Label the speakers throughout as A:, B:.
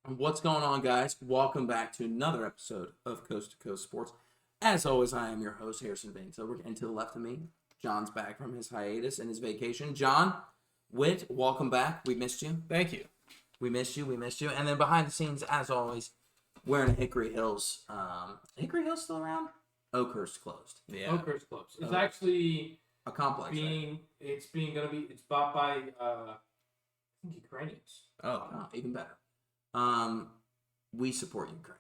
A: What's going on, guys? Welcome back to another episode of Coast to Coast Sports. As always, I am your host, Harrison Banks. And to the left of me, John's back from his hiatus and his vacation. John, Witt, welcome back. We missed you.
B: Thank you.
A: We missed you. And then behind the scenes, as always, we're in Hickory Hills. Hickory Hills still around? Oakhurst closed.
B: Yeah.
C: Oakhurst Clubs. It's actually
A: A complex. Right?
C: it's bought by I think Ukrainians.
A: Oh, even better. We support Ukraine.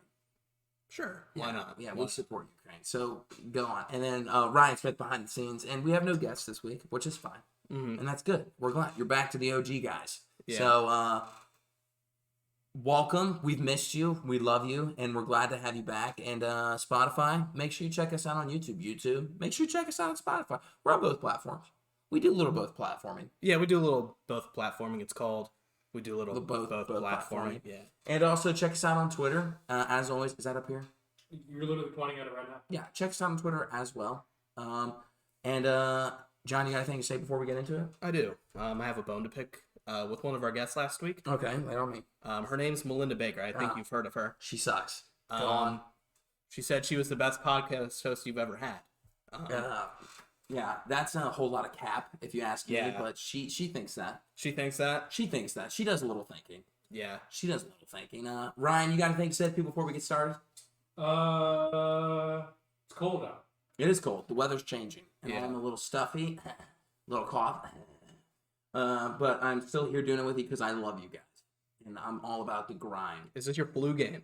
B: Sure. Why not?
A: Yeah, we support Ukraine. So go on. And then Ryan Smith behind the scenes. And we have no guests this week, which is fine.
B: Mm-hmm.
A: And that's good. We're glad. You're back to the OG guys.
B: Yeah.
A: So welcome. We've missed you. We love you. And we're glad to have you back. And Spotify, make sure you check us out on YouTube. Make sure you check us out on Spotify. We're on both platforms. We do a little both platforming.
B: Yeah, we do a little both platforming. It's called. We do a little both platforming.
A: platforming.
B: Yeah.
A: And also check us out on Twitter. As always, is that up here?
C: You're literally pointing at it right now.
A: Yeah, check us out on Twitter as well. John, you got anything to say before we get into it?
B: I do. I have a bone to pick with one of our guests last week.
A: Okay, lay on me.
B: Her name's Melinda Baker. I think you've heard of her.
A: She sucks. Go on.
B: She said she was the best podcast host you've ever had.
A: Yeah, that's a whole lot of cap, if you ask me.
B: Yeah.
A: But she thinks that.
B: She thinks that?
A: She thinks that. She does a little thinking.
B: Yeah.
A: She does a little thinking. Ryan, you got anything to say to people before we get started?
C: It's cold out.
A: It is cold. The weather's changing. And
B: Yeah.
A: I'm a little stuffy, little cough. But I'm still here doing it with you because I love you guys. And I'm all about the grind.
B: Is this your flu game?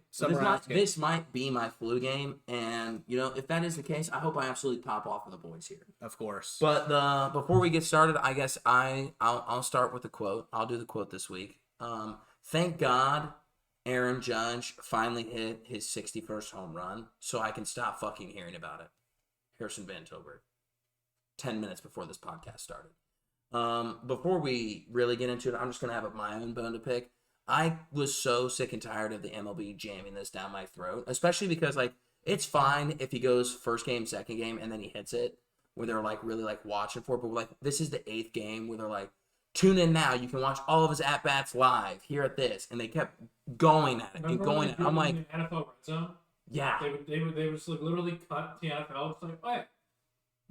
A: This might be my flu game. And, if that is the case, I hope I absolutely pop off with the boys here.
B: Of course.
A: But before we get started, I guess I'll start with the quote. I'll do the quote this week. Thank God Aaron Judge finally hit his 61st home run so I can stop fucking hearing about it. Harrison Van Tilburg. 10 minutes before this podcast started. Before we really get into it, I'm just going to have my own bone to pick. I was so sick and tired of the MLB jamming this down my throat, especially because, it's fine if he goes first game, second game, and then he hits it, where they're, really, watching for it. But, this is the 8th game where they're tune in now. You can watch all of his at-bats live here at this. And they kept going at it and going at it. I'm like,
C: in the NFL Red Zone.
A: Yeah.
C: They would just literally cut the NFL. It's like, oh yeah,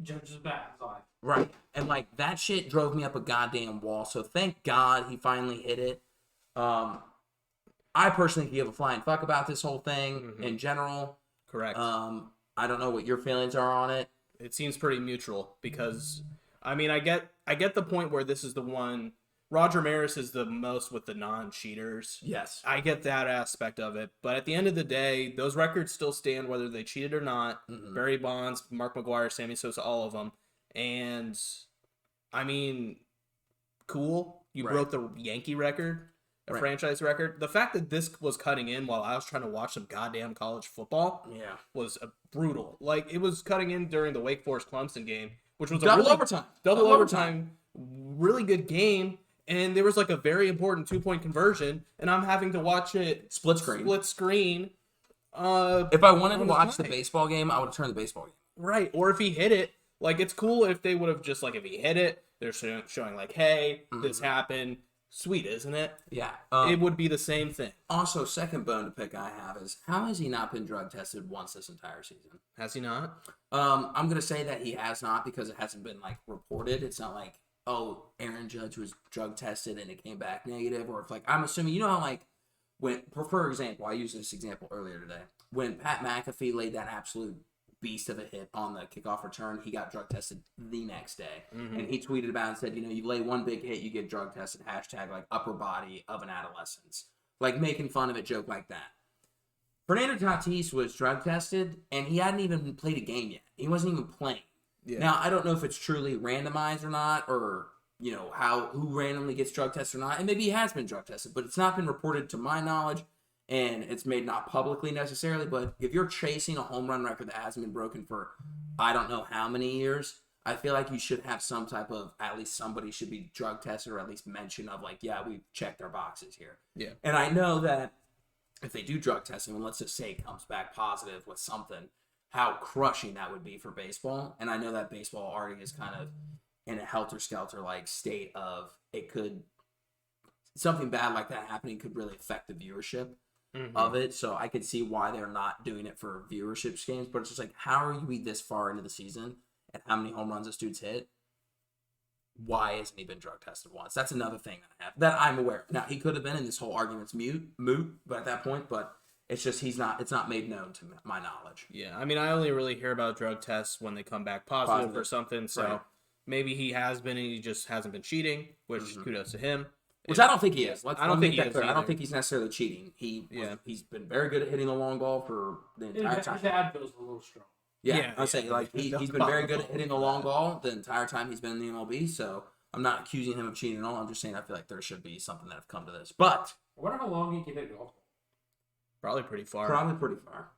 C: Judge is back. It's live.
A: Right. And, that shit drove me up a goddamn wall. So, thank God he finally hit it. I personally give a flying fuck about this whole thing in general.
B: Correct.
A: I don't know what your feelings are on it.
B: It seems pretty mutual because, I get the point where this is the one. Roger Maris is the most with the non-cheaters.
A: Yes.
B: I get that aspect of it, but at the end of the day, those records still stand whether they cheated or not. Barry Bonds, Mark McGwire, Sammy Sosa, all of them, and cool. You broke the Yankee record. Franchise record. The fact that this was cutting in while I was trying to watch some goddamn college football was brutal. It was cutting in during the Wake Forest Clemson game, which was
A: double
B: overtime, really good game, and there was a very important 2-point conversion, and I'm having to watch it
A: split screen.
B: If
A: I wanted to watch the baseball game, I would have turned the baseball game.
B: Right, or if he hit it, it's cool if they would have just if he hit it, they're showing hey, this happened. Sweet, isn't it?
A: Yeah.
B: It would be the same thing.
A: Also, second bone to pick I have is, how has he not been drug tested once this entire season?
B: Has he not?
A: I'm going to say that he has not because it hasn't been, reported. It's not Aaron Judge was drug tested and it came back negative. Or if, I'm assuming, how, for example, I used this example earlier today. When Pat McAfee laid that absolute beast of a hit on the kickoff return, he got drug tested the next day. And he tweeted about it and said, you lay one big hit, you get drug tested, hashtag upper body of an adolescence. Making fun of it, joke like that. Fernando Tatis was drug tested and he hadn't even played a game yet. He wasn't even playing. Yeah. Now, I don't know if it's truly randomized or not, or who randomly gets drug tested or not. And maybe he has been drug tested, but it's not been reported to my knowledge. And it's made not publicly necessarily, but if you're chasing a home run record that hasn't been broken for I don't know how many years, I feel like you should have some type of, at least somebody should be drug tested or at least mention of yeah, we've checked our boxes here.
B: Yeah.
A: And I know that if they do drug testing, and let's just say it comes back positive with something, how crushing that would be for baseball. And I know that baseball already is kind of in a helter-skelter state of something bad like that happening could really affect the viewership. of it. So I could see why they're not doing it for viewership games. But it's just like, how are we this far into the season and how many home runs this dude's hit? Why hasn't he been drug tested once? That's another thing that I'm aware of. Now, he could have been, and this whole argument's moot, but at that point, but it's just it's not made known to my knowledge.
B: Yeah, I mean, I only really hear about drug tests when they come back positive. Or something, so
A: right.
B: Maybe he has been and he just hasn't been cheating, which kudos to him.
A: Which I don't think he is.
B: I don't think he is.
A: I don't think he's necessarily cheating. He's been very good at hitting the long ball for the entire time.
C: His ad feels a little strong.
A: Yeah, I'll say he's been very good at hitting the long ball the entire time he's been in the MLB. So I'm not accusing him of cheating at all. I'm just saying I feel like there should be something that have come to this. But
C: I wonder how long he can hit golf ball.
B: Probably pretty far.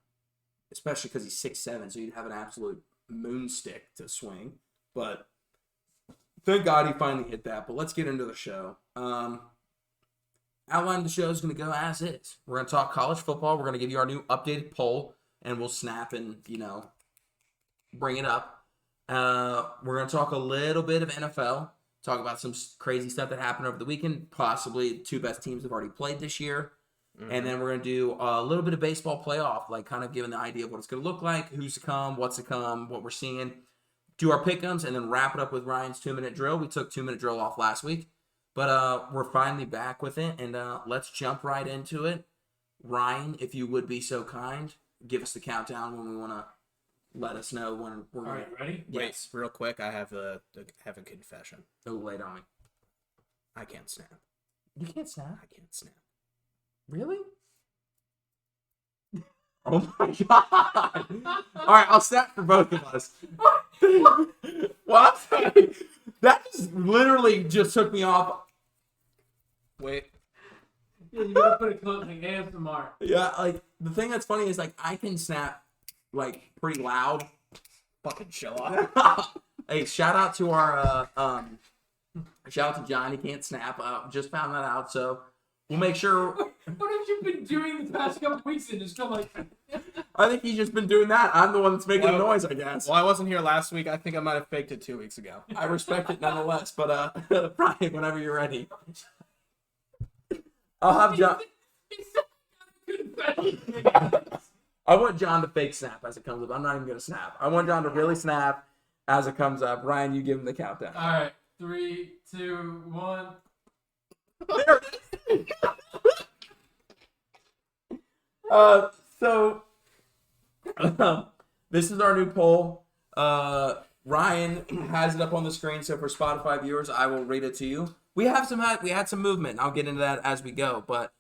A: Especially because he's 6'7", so you'd have an absolute moonstick to swing. But thank God he finally hit that. But let's get into the show. Outline of the show is going to go as is. We're going to talk college football. We're going to give you our new updated poll, and we'll snap and, bring it up. We're going to talk a little bit of NFL, talk about some crazy stuff that happened over the weekend. Possibly the two best teams have already played this year. Mm-hmm. And then we're going to do a little bit of baseball playoff, like kind of giving the idea of what it's going to look like, who's to come, what's to come, what we're seeing. Do our pick-ems, and then wrap it up with Ryan's 2-minute drill. We took 2-minute drill off last week. But we're finally back with it, and let's jump right into it. Ryan, if you would be so kind, give us the countdown when we want to let us know when we're
C: All right, ready?
A: Yes.
B: Wait, real quick, I have a confession.
A: Oh, lay it on me.
B: I can't snap.
A: You can't snap?
B: I can't snap.
A: Really? Oh my God. All right, I'll snap for both of us. Well, I'm sorry. That just literally just took me off.
B: Wait.
C: Yeah, you gotta put a clip in ASMR.
A: Yeah, like, the thing that's funny is, like, I can snap, like, pretty loud.
B: Fucking show off.
A: Hey, shout out to our, shout out to John. He can't snap. Just found that out, so we'll make sure.
C: What have you been doing the past couple weeks and just come like...
A: I think he's just been doing that. I'm the one that's making the noise, I guess.
B: Well, I wasn't here last week. I think I might have faked it 2 weeks ago.
A: I respect it nonetheless, but Brian, whenever you're ready. I'll have John. I want John to fake snap as it comes up. I'm not even going to snap. I want John to really snap as it comes up. Ryan, you give him the countdown.
C: All right. 3, 2, 1.
A: There it is. So this is our new poll. Ryan has it up on the screen, so for Spotify viewers, I will read it to you. We had some movement. I'll get into that as we go, but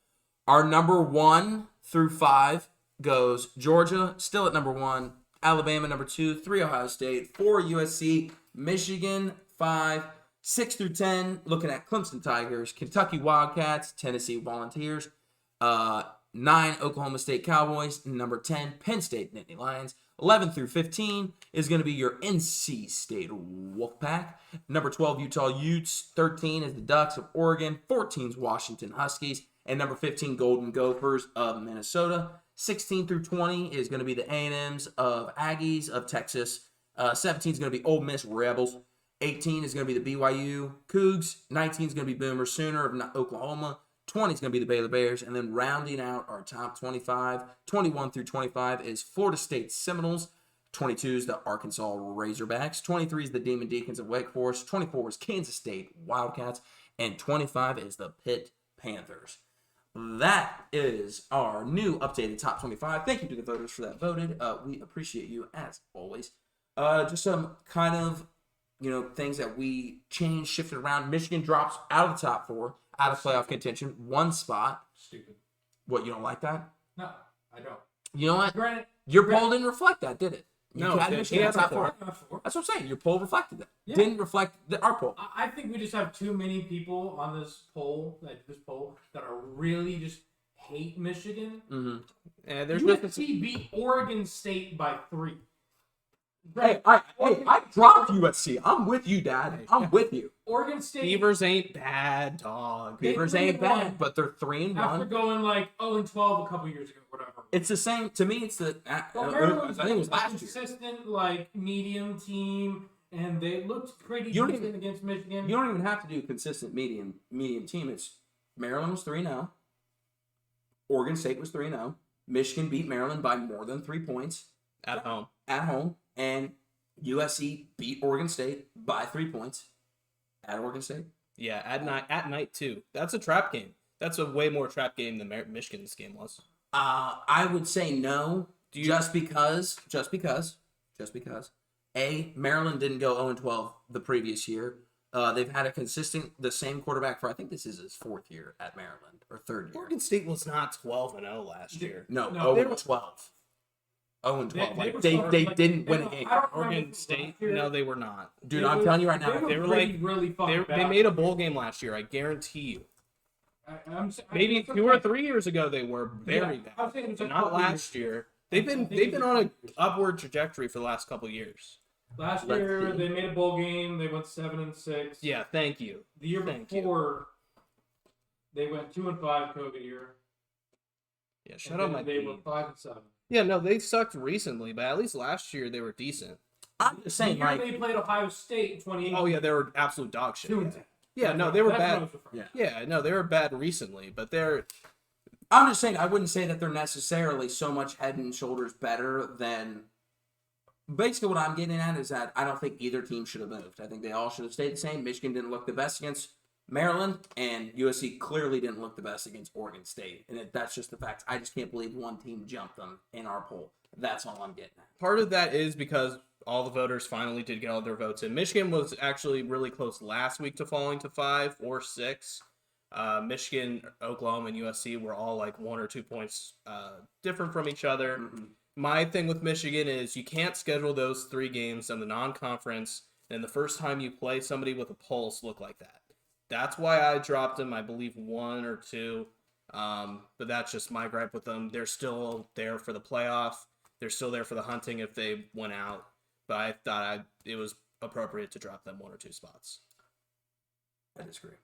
A: our number 1 through 5 goes Georgia, still at number 1, Alabama number 2, 3 Ohio State, 4 USC, Michigan 5, 6 through 10, looking at Clemson Tigers, Kentucky Wildcats, Tennessee Volunteers, 9 Oklahoma State Cowboys, number 10 Penn State Nittany Lions, 11 through 15 is going to be your NC State Wolfpack, number 12 Utah Utes, 13 is the Ducks of Oregon, 14 is Washington Huskies, and number 15 Golden Gophers of Minnesota. 16 through 20 is going to be the A&Ms of Aggies of Texas. 17 is going to be Ole Miss Rebels. 18 is going to be the BYU Cougs. 19 is going to be Boomer Sooner of Oklahoma. 20 is going to be the Baylor Bears. And then rounding out our top 25, 21 through 25 is Florida State Seminoles. 22 is the Arkansas Razorbacks. 23 is the Demon Deacons of Wake Forest. 24 is Kansas State Wildcats. And 25 is the Pitt Panthers. That is our new updated top 25. Thank you to the voters for that voted. We appreciate you as always. Just some kind of, things that we changed, shifted around. Michigan drops out of the top 4, out of playoff contention, 1 spot.
C: Stupid.
A: What, you don't like that?
C: No, I don't.
A: You know what?
C: Granted,
A: Your poll didn't reflect that, did it?
B: No,
A: had Michigan in the top 4.
C: Four.
A: That's what I'm saying. Your poll reflected that.
C: Yeah.
A: Didn't reflect our poll.
C: I think we just have too many people on this poll that are really just hate Michigan.
A: Mm-hmm.
B: And there's
C: USC beat Oregon State by 3.
A: Hey, I dropped USC. I'm with you, Dad. I'm with you.
C: Oregon State.
B: Beavers ain't bad, dog.
A: Beavers ain't bad, but they're 3-1.
C: After going like 0-12 a couple years ago, whatever.
A: It's the same. To me, it's the. I think it was last year.
C: Consistent, medium team, and they looked pretty decent against Michigan.
A: You don't even have to do consistent medium team. It's Maryland was 3-0. Oregon State was 3-0. Michigan beat Maryland by more than 3 points.
B: At home.
A: And USC beat Oregon State by 3 points at Oregon State.
B: Yeah, at night too. That's a trap game. That's a way more trap game than Michigan's game was.
A: I would say no, just because. Maryland didn't go 0-12 the previous year. They've had the same quarterback for, I think this is his 4th year at Maryland, or 3rd year.
B: Oregon State was not 12-0 last year.
A: No, 0-12. 0-12. They didn't win a game.
B: Oregon State? No, they were not.
A: Dude, I'm telling you right now.
C: They were really fucking bad.
B: They made a bowl game last year, I guarantee you. Maybe 2 or 3 years ago they were very bad. But not last year. They've been on an upward trajectory for the last couple of years.
C: Last year they made a bowl game. They went 7-6.
B: Yeah, thank you.
C: The year before they went 2-5 COVID year.
B: Yeah, shut up, my
C: They were 5-7.
B: Yeah, no, they sucked recently, but at least last year they were decent.
A: I'm just saying,
C: the year they played Ohio State in 2018.
B: Oh yeah, they were absolute dog shit.
C: 2-10.
B: Yeah, no, they were bad.
A: Yeah,
B: no, they were bad recently, but they're.
A: I'm just saying, I wouldn't say that they're necessarily so much head and shoulders better than. Basically, what I'm getting at is that I don't think either team should have moved. I think they all should have stayed the same. Michigan didn't look the best against Maryland, and USC clearly didn't look the best against Oregon State. And that's just the fact. I just can't believe one team jumped them in our poll. That's all I'm getting at.
B: Part of that is because all the voters finally did get all their votes in. Michigan was actually really close last week to falling to 5 or 6. Michigan, Oklahoma, and USC were all like 1 or 2 points different from each other. Mm-hmm. My thing with Michigan is you can't schedule those 3 games on the non-conference, and the first time you play somebody with a pulse look like that. That's why I dropped them, I believe 1 or 2. But that's just my gripe with them. They're still there for the playoff. They're still there for the hunting if they went out. But I thought it was appropriate to drop them 1 or 2 spots.
A: I disagree.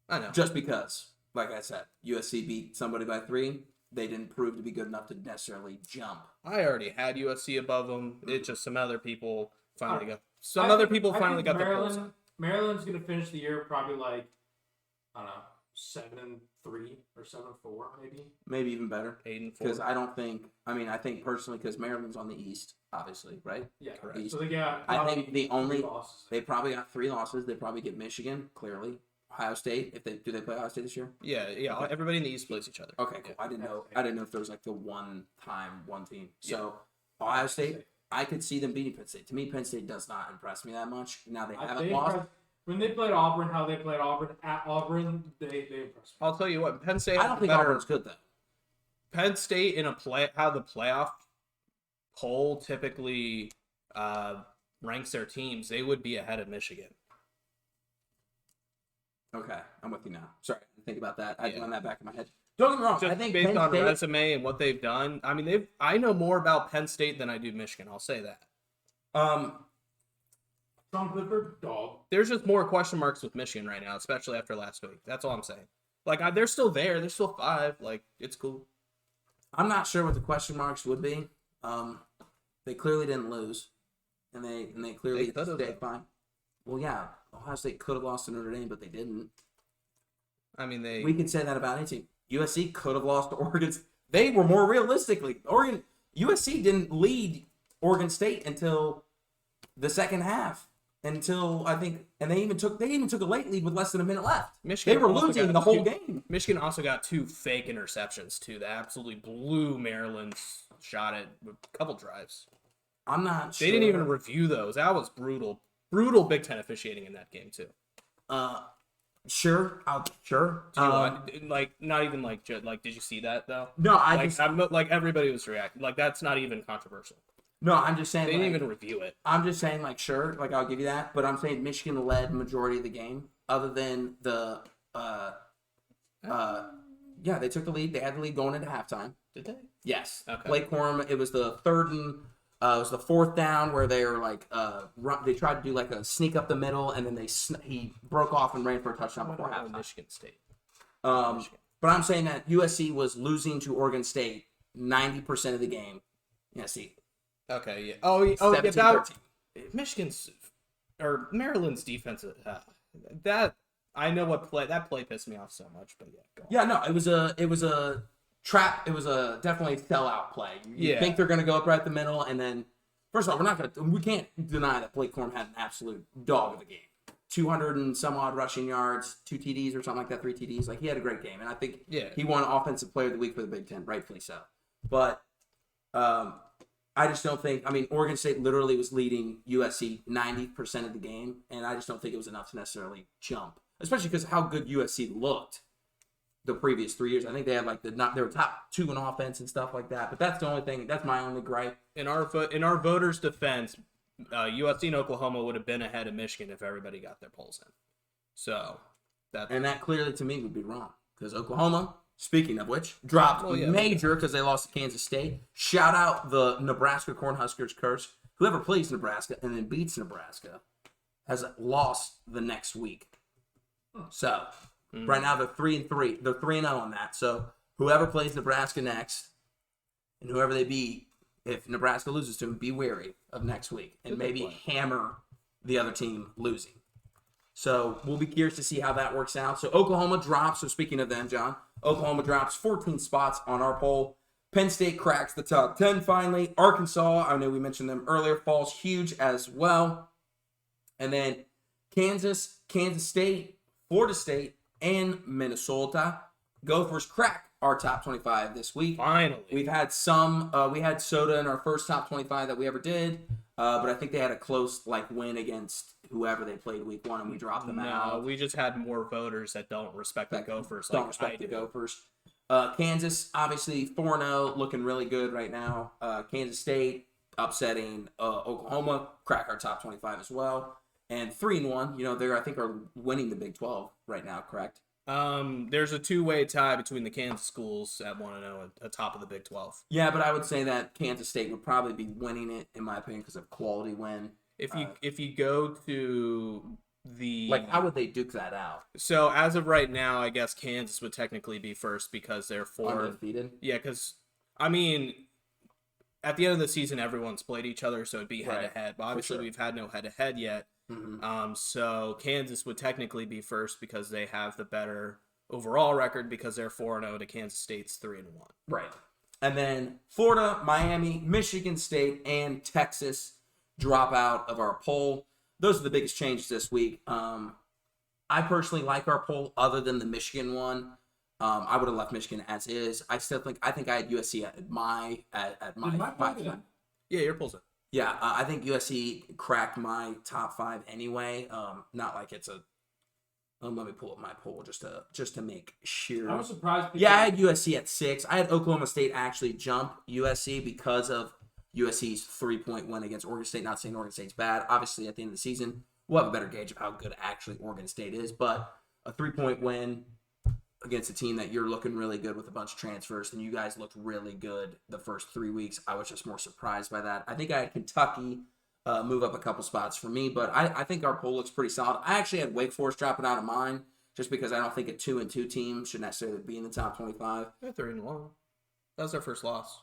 B: I know.
A: Just because, like I said, USC beat somebody by 3. They didn't prove to be good enough to necessarily jump.
B: I already had USC above them. It's just some other people finally got. Other people finally got their pulse.
C: Maryland's gonna finish the year probably like, I don't know, 7-3 or 7-4 maybe.
A: Maybe even better.
B: 8-4.
A: Because I think personally, because Maryland's on the East, obviously, right?
C: Yeah,
A: correct.
C: So they got.
A: I think they probably got 3 losses. They probably get Michigan clearly. Ohio State, do they play Ohio State this year?
B: Yeah. Okay. Everybody in the East plays each other.
A: Okay, cool. I didn't know if there was like the one team. So Ohio State, I could see them beating Penn State. To me, Penn State does not impress me that much. Now they haven't lost.
C: When they played Auburn, how they played Auburn at Auburn, they impressed me.
B: I'll tell you what, Penn State.
A: I don't think Auburn's good though.
B: Penn State in how the playoff poll typically ranks their teams, they would be ahead of Michigan.
A: Okay, I'm with you now. Sorry, think about that. I run that back in my head. Don't get me wrong. I think
B: based on resume and what they've done, I mean, I know more about Penn State than I do Michigan. I'll say that.
C: Sean Clifford, dog.
B: There's just more question marks with Michigan right now, especially after last week. That's all I'm saying. Like, they're still there. They're still 5. Like, it's cool.
A: I'm not sure what the question marks would be. They clearly didn't lose, and they clearly stayed fine. Well, yeah, Ohio State could have lost to Notre Dame, but they didn't.
B: I mean,
A: we can say that about any team. USC could have lost to Oregon. They were more realistically. USC didn't lead Oregon State until the second half. Until I think, and they even took a late lead with less than a minute left. Michigan, they were losing the whole game.
B: Michigan also got 2 fake interceptions too that absolutely blew Maryland's shot at a couple drives.
A: I'm not sure.
B: They didn't even review those. That was brutal. Brutal Big Ten officiating in that game too.
A: Sure.
B: Not even like did you see that though?
A: No,
B: everybody was reacting. Like, that's not even controversial.
A: No, I'm just saying
B: they didn't even review it.
A: I'm just saying, sure, I'll give you that, but I'm saying Michigan led majority of the game, other than the they took the lead. They had the lead going into halftime.
B: Did they?
A: Yes.
B: Okay.
A: Blake Corum. It was the 4th down where they were they tried to do like a sneak up the middle, and then he broke off and ran for a touchdown before halftime.
B: Michigan State.
A: But I'm saying that USC was losing to Oregon State 90% of the game. Yeah, see.
B: Okay, yeah. Oh, Michigan's or Maryland's defense. That I know what play that play pissed me off so much, but yeah. Go on.
A: Yeah, no, it was a trap. It was a definitely sellout play. You think they're going to go up right the middle, and then first of all, we can't deny that Blake Corum had an absolute dog of a game. 200 and some odd rushing yards, 2 TDs or something like that, 3 TDs. Like, he had a great game, and I think he won Offensive Player of the Week for the Big Ten, rightfully so. But I just don't think. I mean, Oregon State literally was leading USC 90% of the game, and I just don't think it was enough to necessarily jump, especially because how good USC looked the previous 3 years. I think they had they were top 2 in offense and stuff like that. But that's the only thing. That's my only gripe.
B: In our voters' defense, USC and Oklahoma would have been ahead of Michigan if everybody got their polls in. So
A: that clearly to me would be wrong because Oklahoma, speaking of which, dropped major because they lost to Kansas State. Shout out the Nebraska Cornhuskers curse. Whoever plays Nebraska and then beats Nebraska has lost the next week. So right now they're 3-3. They're 3-0 on that. So whoever plays Nebraska next and whoever they beat, if Nebraska loses to them, be wary of next week and maybe hammer the other team losing. So we'll be curious to see how that works out. So Oklahoma drops. So speaking of them, John, Oklahoma drops 14 spots on our poll. Penn State cracks the top 10 finally. Arkansas, I know we mentioned them earlier, falls huge as well. And then Kansas, Kansas State, Florida State, and Minnesota. Gophers crack our top 25 this week.
B: Finally.
A: We've had we had Soda in our first top 25 that we ever did. But I think they had a close win against whoever they played week 1, and we dropped them out.
B: No, we just had more voters that don't respect the Gophers.
A: Don't respect the Gophers. Kansas, obviously 4-0, looking really good right now. Kansas State upsetting Oklahoma, crack our top 25 as well. And 3-1, they I think are winning the Big 12 right now, correct?
B: There's a 2-way tie between the Kansas schools at 1-0 at top of the Big 12.
A: Yeah, but I would say that Kansas State would probably be winning it, in my opinion, because of quality win.
B: If you go to the
A: how would they duke that out?
B: So as of right now, I guess Kansas would technically be first because they're
A: undefeated.
B: Yeah, because I mean, at the end of the season, everyone's played each other, so it'd be head to head. But obviously, we've had no head to head yet. Mm-hmm. So Kansas would technically be first because they have the better overall record because they're 4-0 to Kansas State's 3-1.
A: Right. And then Florida, Miami, Michigan State, and Texas drop out of our poll. Those are the biggest changes this week. I personally like our poll other than the Michigan one. I would have left Michigan as is. I think I had USC at my 5.
B: Yeah, your poll's in.
A: Yeah, I think USC cracked my top 5 anyway. Not like it's a. Let me pull up my poll just to make sure.
C: I was surprised.
A: Yeah, I had USC at 6. I had Oklahoma State actually jump USC because of USC's 3-point win against Oregon State. Not saying Oregon State's bad. Obviously, at the end of the season, we'll have a better gauge of how good actually Oregon State is. But a 3-point win against a team that you're looking really good with a bunch of transfers, and you guys looked really good the first 3 weeks. I was just more surprised by that. I think I had Kentucky move up a couple spots for me, but I think our poll looks pretty solid. I actually had Wake Forest dropping out of mine just because I don't think a 2-2 team should necessarily be in the top 25.
B: They're 3-1. That was their first loss.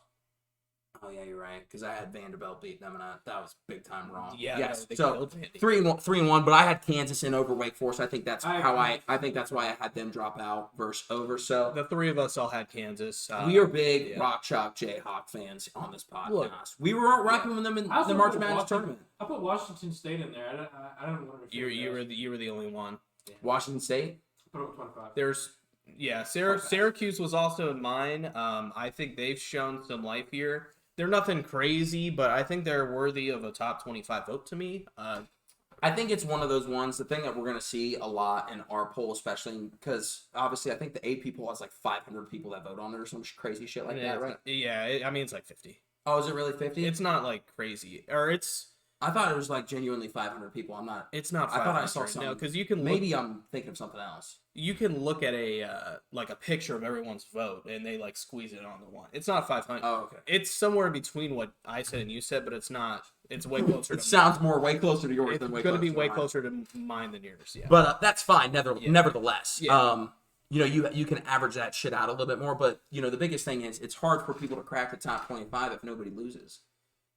A: Oh yeah, you're right. Because I had Vanderbilt beat them, and that was big time wrong.
B: Yeah,
A: yes.
B: No,
A: So 3-1, but I had Kansas in over Wake Forest. I think that's I think that's why I had them drop out over. So
B: the 3 of us all had Kansas.
A: We are big Rock Chalk Jayhawk fans on this podcast. Look, we were rocking with them in the March Madness tournament.
C: I put Washington State in there. I don't know if
B: you were the only one.
A: Yeah. Washington State.
C: Put up 25.
B: There's. Yeah, Syracuse was also in mine. I think they've shown some life here. They're nothing crazy, but I think they're worthy of a top 25 vote to me.
A: I think it's one of those ones, the thing that we're going to see a lot in our poll, especially because obviously I think the AP poll has 500 people that vote on it or some crazy shit like that, right?
B: It's 50.
A: Oh, is it really 50?
B: It's not crazy.
A: I thought it was genuinely 500 people. I'm not.
B: It's not 500.
A: I thought I saw something.
B: No, because you can.
A: Maybe I'm thinking of something else.
B: You can look at a picture of everyone's vote and they squeeze it on the one. It's not 500.
A: Oh, okay.
B: It's somewhere in between what I said and you said, but it's not. It's way closer.
A: It sounds way closer to yours than way closer. It's going to
B: be way closer to mine than yours. Yeah.
A: But that's fine. Nevertheless. Yeah. You can average that shit out a little bit more, but the biggest thing is it's hard for people to crack the top 25 if nobody loses.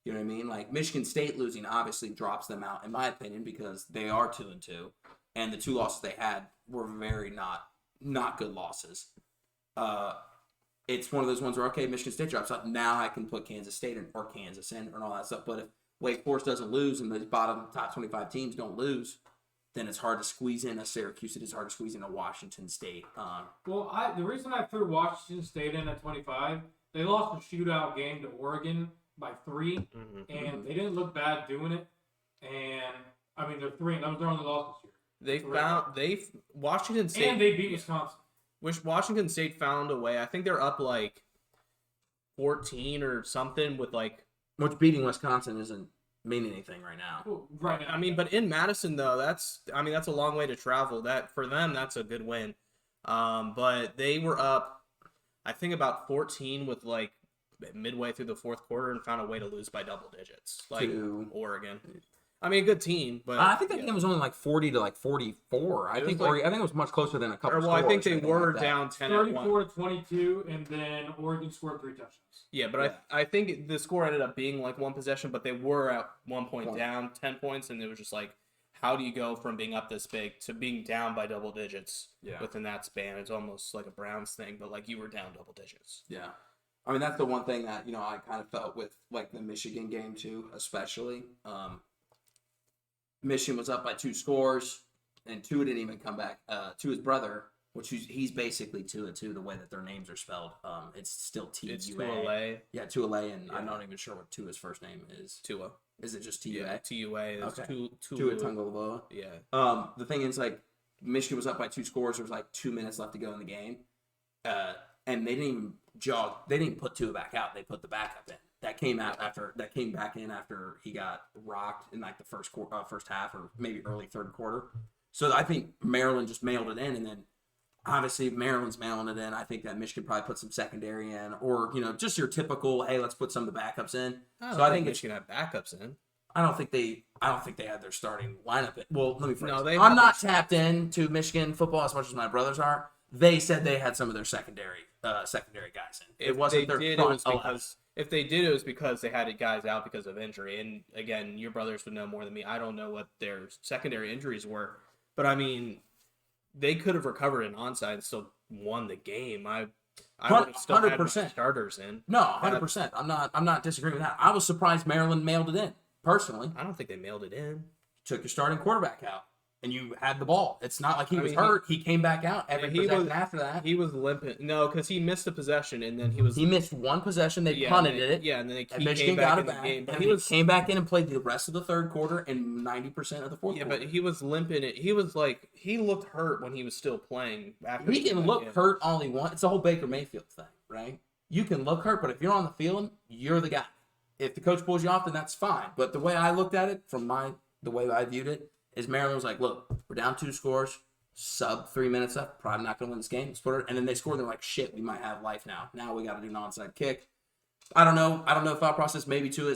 A: You know what I mean? Michigan State losing obviously drops them out, in my opinion, because they are 2-2, and the 2 losses they had were very not good losses. it's one of those ones where, okay, Michigan State drops out. Now I can put Kansas State in, or Kansas in, and all that stuff. But if Wake Forest doesn't lose and the bottom top 25 teams don't lose, then it's hard to squeeze in a Syracuse. It is hard to squeeze in a Washington State.
C: The reason I threw Washington State in at 25, they lost a shootout game to Oregon by 3, and they didn't look bad doing it. And I mean, they're 3, and that was their only loss this year.
B: Washington State,
C: and they beat Wisconsin.
B: Which Washington State found a way. I think they're up like 14 or something with like.
A: Which beating Wisconsin isn't mean anything right now.
C: Right now.
B: I mean, but in Madison though, that's a long way to travel. That for them, that's a good win. But they were up, I think about 14 with like midway through the fourth quarter and found a way to lose by double digits, like Oregon. I mean, a good team, but
A: I think that game was only like 40 to like 44. I think it was much closer than a couple.
B: Well, I think they were down 10 at
C: 34-22, and then Oregon scored 3 touchdowns.
B: Yeah, but I think the score ended up being like one possession, but they were at one point down 10 points, and it was just like, how do you go from being up this big to being down by double digits within that span? It's almost like a Browns thing, but like you were down double digits.
A: Yeah. I mean, that's the one thing that, I kind of felt with like the Michigan game too, especially. Michigan was up by 2 scores, and Tua didn't even come back. Tua's brother, which he's basically Tua too, the way that their names are spelled. It's still T-U-A.
B: It's Tua.
A: Yeah, Tua, and I'm not even sure what Tua's first name is.
B: Tua.
A: Is it just T-U-A?
B: Yeah, T-U-A is
A: okay. Tua Tagovailoa.
B: Yeah.
A: The thing is, like, Michigan was up by 2 scores. There was like 2 minutes left to go in the game. And they didn't even jog. They didn't put Tua back out. They put the backup in. That came back in after he got rocked in like the first half or maybe early third quarter. So I think Maryland just mailed it in, and then obviously Maryland's mailing it in. I think that Michigan probably put some secondary in, or just your typical, hey, let's put some of the backups in.
B: I think Michigan had backups in.
A: I don't think they had their starting lineup in. Well, let me phrase.
B: No,
A: I'm not tapped into Michigan football as much as my brothers are. They said they had some of their secondary guys in. It wasn't their front 11.
B: If they did, it was because they had guys out because of injury. And again, your brothers would know more than me. I don't know what their secondary injuries were, but I mean, they could have recovered an onside and still won the game. I would have still 100%. Had starters in.
A: No, 100%. I'm not disagreeing with that. I was surprised Maryland mailed it in. Personally,
B: I don't think they mailed it in.
A: Took your starting quarterback out, and you had the ball. It's not like he was hurt. He came back out every possession after that.
B: He was limping. No, because he missed a possession, and then
A: he missed one possession. They punted it.
B: Yeah, and then
A: Michigan got it back. And he came back in and played the rest of the third quarter and 90% of the fourth quarter.
B: Yeah, but he was limping it. He was like, he looked hurt when he was still playing.
A: He can look hurt all he wants. It's the whole Baker Mayfield thing, right? You can look hurt, but if you're on the field, you're the guy. If the coach pulls you off, then that's fine. But the way I looked at it, the way I viewed it, is Maryland was like, look, we're down 2 scores, sub 3 minutes left, probably not going to win this game. Let's put it. And then they scored. They're like, shit, we might have life now. Now we got to do an onside kick. I don't know thought process. Maybe Tua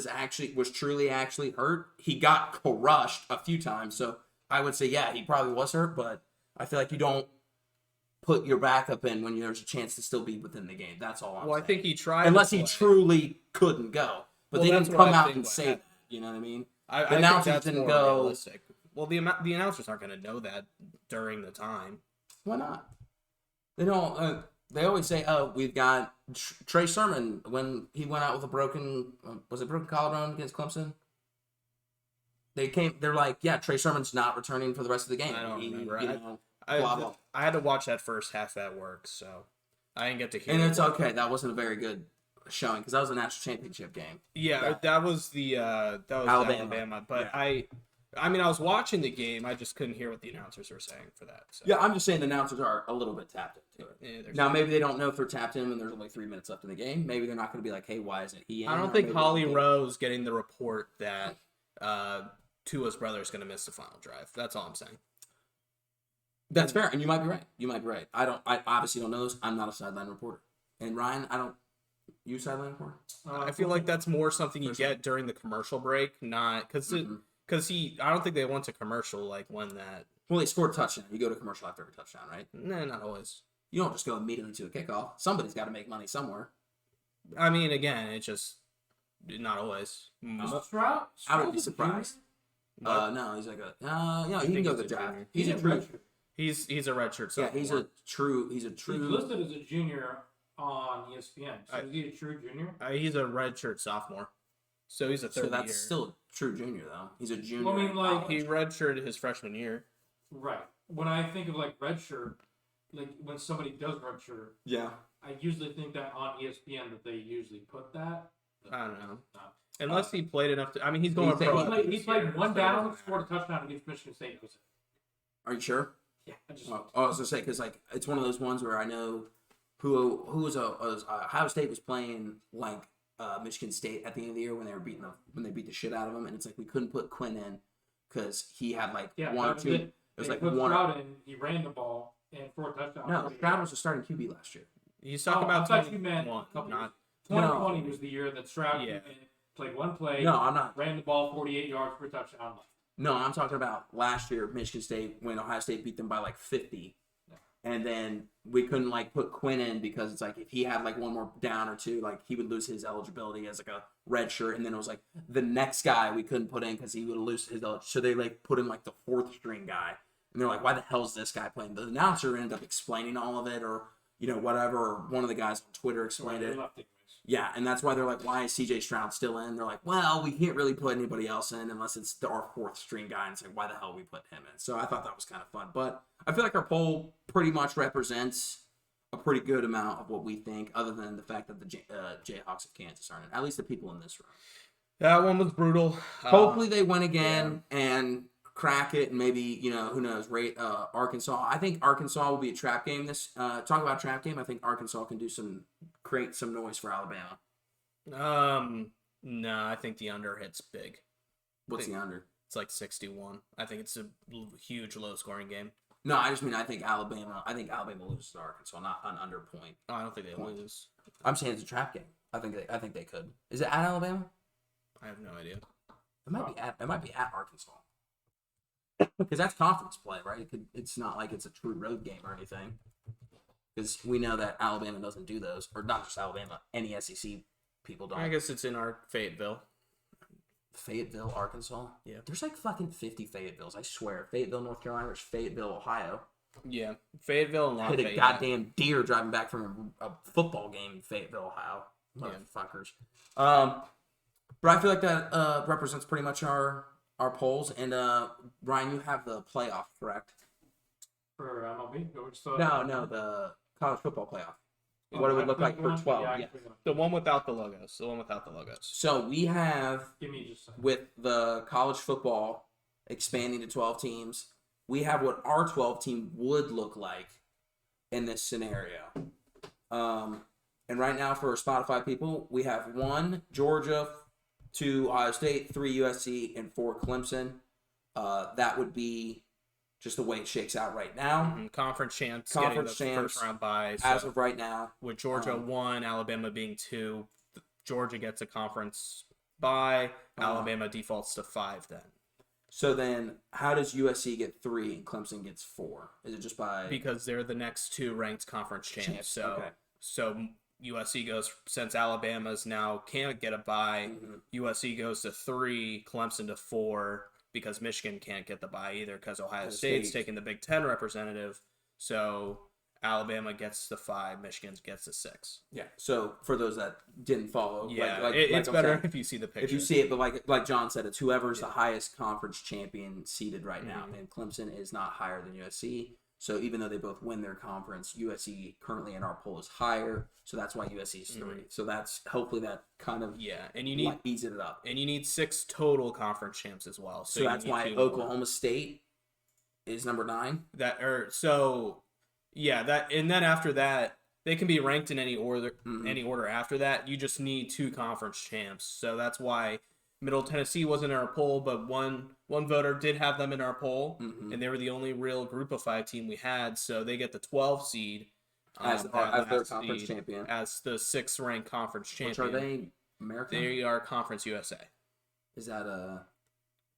A: was truly hurt. He got crushed a few times. So I would say, yeah, he probably was hurt. But I feel like you don't put your backup in when there's a chance to still be within the game. That's all I'm saying.
B: Well, I think he tried.
A: Unless he truly couldn't go. But they didn't come out and say that. You know what I mean?
B: The announcers didn't go. Realistic. Well, the announcers aren't going to know that during the time.
A: Why not? They don't. They always say, "Oh, we've got Trey Sermon when he went out with a broken collarbone against Clemson." They're like, "Yeah, Trey Sermon's not returning for the rest of the game."
B: I don't remember.
A: Blah, blah.
B: I had to watch that first half at work, so I didn't get to hear.
A: And it's okay. That wasn't a very good showing because that was a national championship game.
B: Yeah, that was Alabama. But
A: yeah.
B: I mean, I was watching the game. I just couldn't hear what the announcers were saying for that. So.
A: Yeah, I'm just saying the announcers are a little bit tapped into it. Yeah, now, maybe they don't know if they're tapped in when there's only 3 minutes left in the game. Maybe they're not going to be like, hey, why isn't he in?
B: I don't think Holly Rowe's getting the report that Tua's brother is going to miss the final drive. That's all I'm saying.
A: That's fair, and you might be right. I obviously don't know this. I'm not a sideline reporter. And Ryan, you sideline reporter?
B: I feel like that's more something you get during the commercial break, not because I don't think they went to commercial like when that.
A: Well, they scored a touchdown. You go to commercial after a touchdown, right?
B: No, not always.
A: You don't just go immediately to a kickoff. Somebody's got to make money somewhere.
B: I mean, again, it's just not always.
C: Stroud?
A: I would be surprised. No, he's like he can go to the draft. He's a true.
B: He's a redshirt.
A: Yeah, he's a true.
C: He's listed as a junior on ESPN. So is he a true junior?
B: He's a redshirt sophomore. So he's a third year.
A: So that's still a true junior, though. He's a junior.
C: Well, I mean, like,
B: he redshirted his freshman year.
C: Right. When I think of, like, redshirt, like, when somebody does redshirt,
A: yeah,
C: I usually think that on ESPN that they usually put that.
B: I don't know. Unless he played enough to... I mean, he's going pro.
C: He played one down, scored a touchdown against Michigan State.
A: Are you sure?
C: Yeah.
A: I was going to say, because, like, it's one of those ones where I know who was Ohio State was playing, like, Michigan State at the end of the year when they beat the shit out of them, and it's like we couldn't put Quinn in because he had, like, one or two... It was like
C: put
A: one...
C: Stroud in, he ran the ball, and for a touchdown.
A: No, Stroud was a starting QB last year.
B: He's talking about...
C: I thought you meant... 2020 was the year that Stroud played one play.
A: No, I'm not.
C: Ran the ball 48 yards for a touchdown.
A: No, I'm talking about last year, Michigan State, when Ohio State beat them by like 50. Yeah. And then we couldn't like put Quinn in because it's like if he had like one more down or two, like he would lose his eligibility as like a red shirt. And then it was like the next guy we couldn't put in because he would lose his eligibility. So they like put in like the fourth string guy. And they're like, why the hell is this guy playing? The announcer ended up explaining all of it or, whatever. Or one of the guys on Twitter explained it. Yeah, and that's why they're like, why is CJ Stroud still in? They're like, well, we can't really put anybody else in unless it's our fourth string guy. And it's like, why the hell we put him in? So I thought that was kind of fun. But I feel like our poll pretty much represents a pretty good amount of what we think, other than the fact that the Jayhawks of Kansas aren't in. At least the people in this room.
B: That one was brutal.
A: Hopefully they win again and crack it, and maybe, who knows, rate Arkansas. I think Arkansas will be a trap game. Talk about trap game. I think Arkansas can create some noise for Alabama.
B: No, I think the under hits big.
A: What's the under?
B: It's like 61. I think it's a huge low scoring game.
A: No, I just mean I think Alabama loses to Arkansas, not an under point.
B: Oh, I don't think they lose.
A: I'm saying it's a trap game. I think they could. Is it at Alabama?
B: I have no idea.
A: It might be at Arkansas. Because that's conference play, right? It's not like it's a true road game or anything. Because we know that Alabama doesn't do those, or not just Alabama, any SEC people don't.
B: I guess it's in our Fayetteville.
A: Fayetteville, Arkansas?
B: Yeah.
A: There's like fucking 50 Fayettevilles, I swear. Fayetteville, North Carolina, there's Fayetteville, Ohio.
B: Yeah. Fayetteville and Lafayette.
A: I hit a goddamn deer driving back from a football game in Fayetteville, Ohio. Motherfuckers. But I feel like that represents pretty much our polls. And Ryan, you have the playoff, correct?
C: For MLB?
A: No, the college football playoff. What it would look like for 12. Yeah.
B: The one without the logos.
A: So we have, with the college football expanding to 12 teams, we have what our 12 team would look like in this scenario. And right now for Spotify people, we have 1 Georgia, 2 Ohio State, 3 USC, and 4 Clemson. That would be just the way it shakes out right now.
B: Mm-hmm. Conference champs getting the first round bye. So
A: as of right now.
B: With Georgia 1, Alabama being 2, Georgia gets a conference bye. Alabama defaults to 5 then.
A: So then how does USC get 3 and Clemson gets 4? Is it just by...
B: Because they're the next 2 ranked conference champs. So USC goes, since Alabama's now can't get a bye, USC goes to 3, Clemson to 4, because Michigan can't get the bye either because Ohio State's taking the Big Ten representative. So Alabama gets the 5, Michigan gets the 6.
A: Yeah. So for those that didn't follow,
B: it's better if you see the picture.
A: If you see it, but like John said, it's whoever's the highest conference champion seeded right now. And Clemson is not higher than USC. So even though they both win their conference, USC currently in our poll is higher. So that's why USC is 3. So that's hopefully that kind of
B: and you need
A: ease it up.
B: And you need 6 total conference champs as well.
A: So that's why Oklahoma State is number 9.
B: And then after that, they can be ranked in any order after that. You just need 2 conference champs. So that's why Middle Tennessee wasn't in our poll, but one voter did have them in our poll, and they were the only real Group of 5 team we had. So they get the 12 seed
A: as their conference champion,
B: as the 6th ranked conference champion.
A: Which are they? American?
B: They are Conference USA.
A: Is that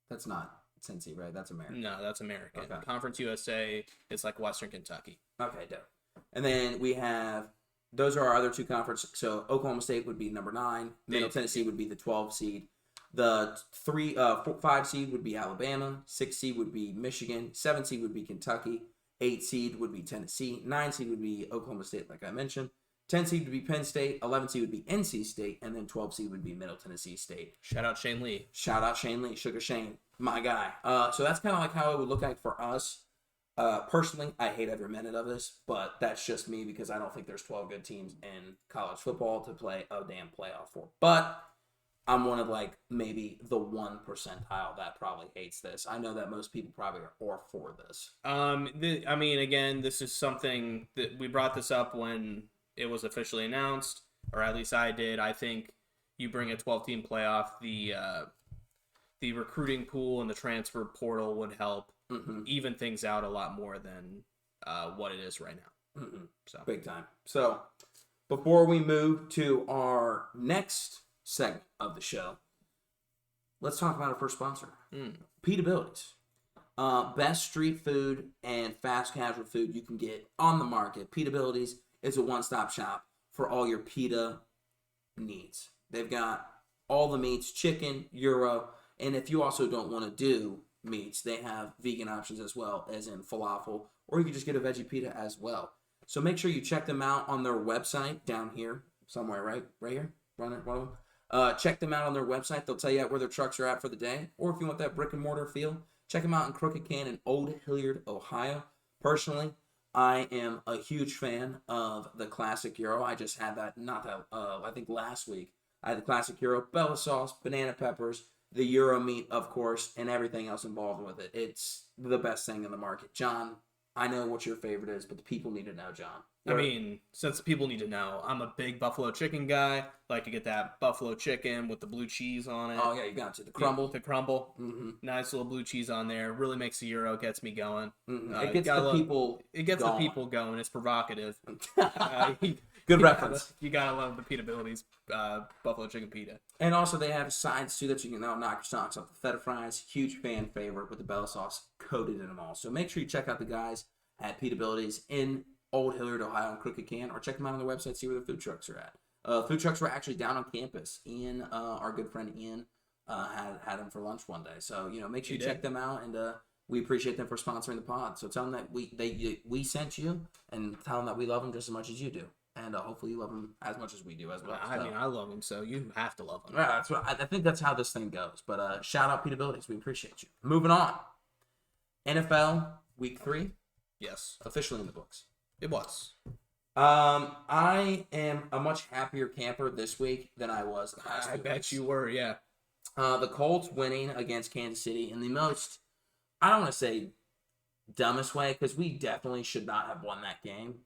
A: that's not Cincy, right? That's American.
B: No, that's American. Okay. Conference USA is like Western Kentucky.
A: Okay, dope. And then we have, those are our other 2 conferences. So Oklahoma State would be number 9. Middle Tennessee would be the 12 seed. The 5 seed would be Alabama. 6 seed would be Michigan. 7 seed would be Kentucky. 8 seed would be Tennessee. 9 seed would be Oklahoma State, like I mentioned. 10 seed would be Penn State, 11 seed would be NC State, and then 12 seed would be Middle Tennessee State.
B: Shout out Shane Lee.
A: Sugar Shane, my guy. So that's kind of like how it would look like for us. Personally, I hate every minute of this, but that's just me because I don't think there's 12 good teams in college football to play a damn playoff for. But I'm one of like maybe the 1 percentile that probably hates this. I know that most people probably are for this.
B: I mean, again, this is something that we brought this up when it was officially announced, or at least I did. I think you bring a 12-team playoff, the recruiting pool and the transfer portal would help even things out a lot more than what it is right now.
A: So big time. So before we move to our next segment of the show, let's talk about our first sponsor, Pete Abilities. Best street food and fast casual food you can get on the market. Pete Abilities is a one-stop shop for all your pita needs. They've got all the meats, chicken, gyro, and if you also don't want to do meats, they have vegan options as well, as in falafel, or you can just get a veggie pita as well. So make sure you check them out on their website down here somewhere, right here, one of them. Check them out on their website. They'll tell you where their trucks are at for the day, or if you want that brick and mortar feel, check them out in Crooked Can in Old Hilliard, Ohio. Personally, I am a huge fan of the classic gyro. I just had that, I think last week. I had the classic gyro, Bella sauce, banana peppers, the gyro meat, of course, and everything else involved with it. It's the best thing in the market. John, I know what your favorite is, but the people need to know, John.
B: I mean, since the people need to know, I'm a big buffalo chicken guy. Like to get that buffalo chicken with the blue cheese on it.
A: Oh, yeah, you got to. The crumble.
B: The crumble. Mm-hmm. Nice little blue cheese on there. Really makes the gyro, gets me going.
A: It gets the people
B: going. It's provocative.
A: Good reference.
B: You gotta love the Pete Abilities buffalo chicken pita.
A: And also they have sides too that you can now knock your socks off. The feta fries, huge fan favorite with the Bella sauce coated in them all. So make sure you check out the guys at Pete Abilities in Old Hilliard, Ohio, and Crooked Can, or check them out on their website, see where the food trucks are at. Food trucks were actually down on campus. Ian, our good friend Ian, had them for lunch one day. So, make sure you check them out, and we appreciate them for sponsoring the pod. So tell them that we sent you, and tell them that we love them just as much as you do. And hopefully you love them as much as we do as well.
B: I mean, I love them, so you have to love them.
A: Yeah, that's what I think that's how this thing goes. But shout out Pete Abilities. We appreciate you. Moving on. NFL Week 3.
B: Yes.
A: Officially in the books.
B: It was.
A: I am a much happier camper this week than I was the last 2 weeks.
B: I bet you were, yeah.
A: The Colts winning against Kansas City in the most, I don't want to say dumbest way, because we definitely should not have won that game.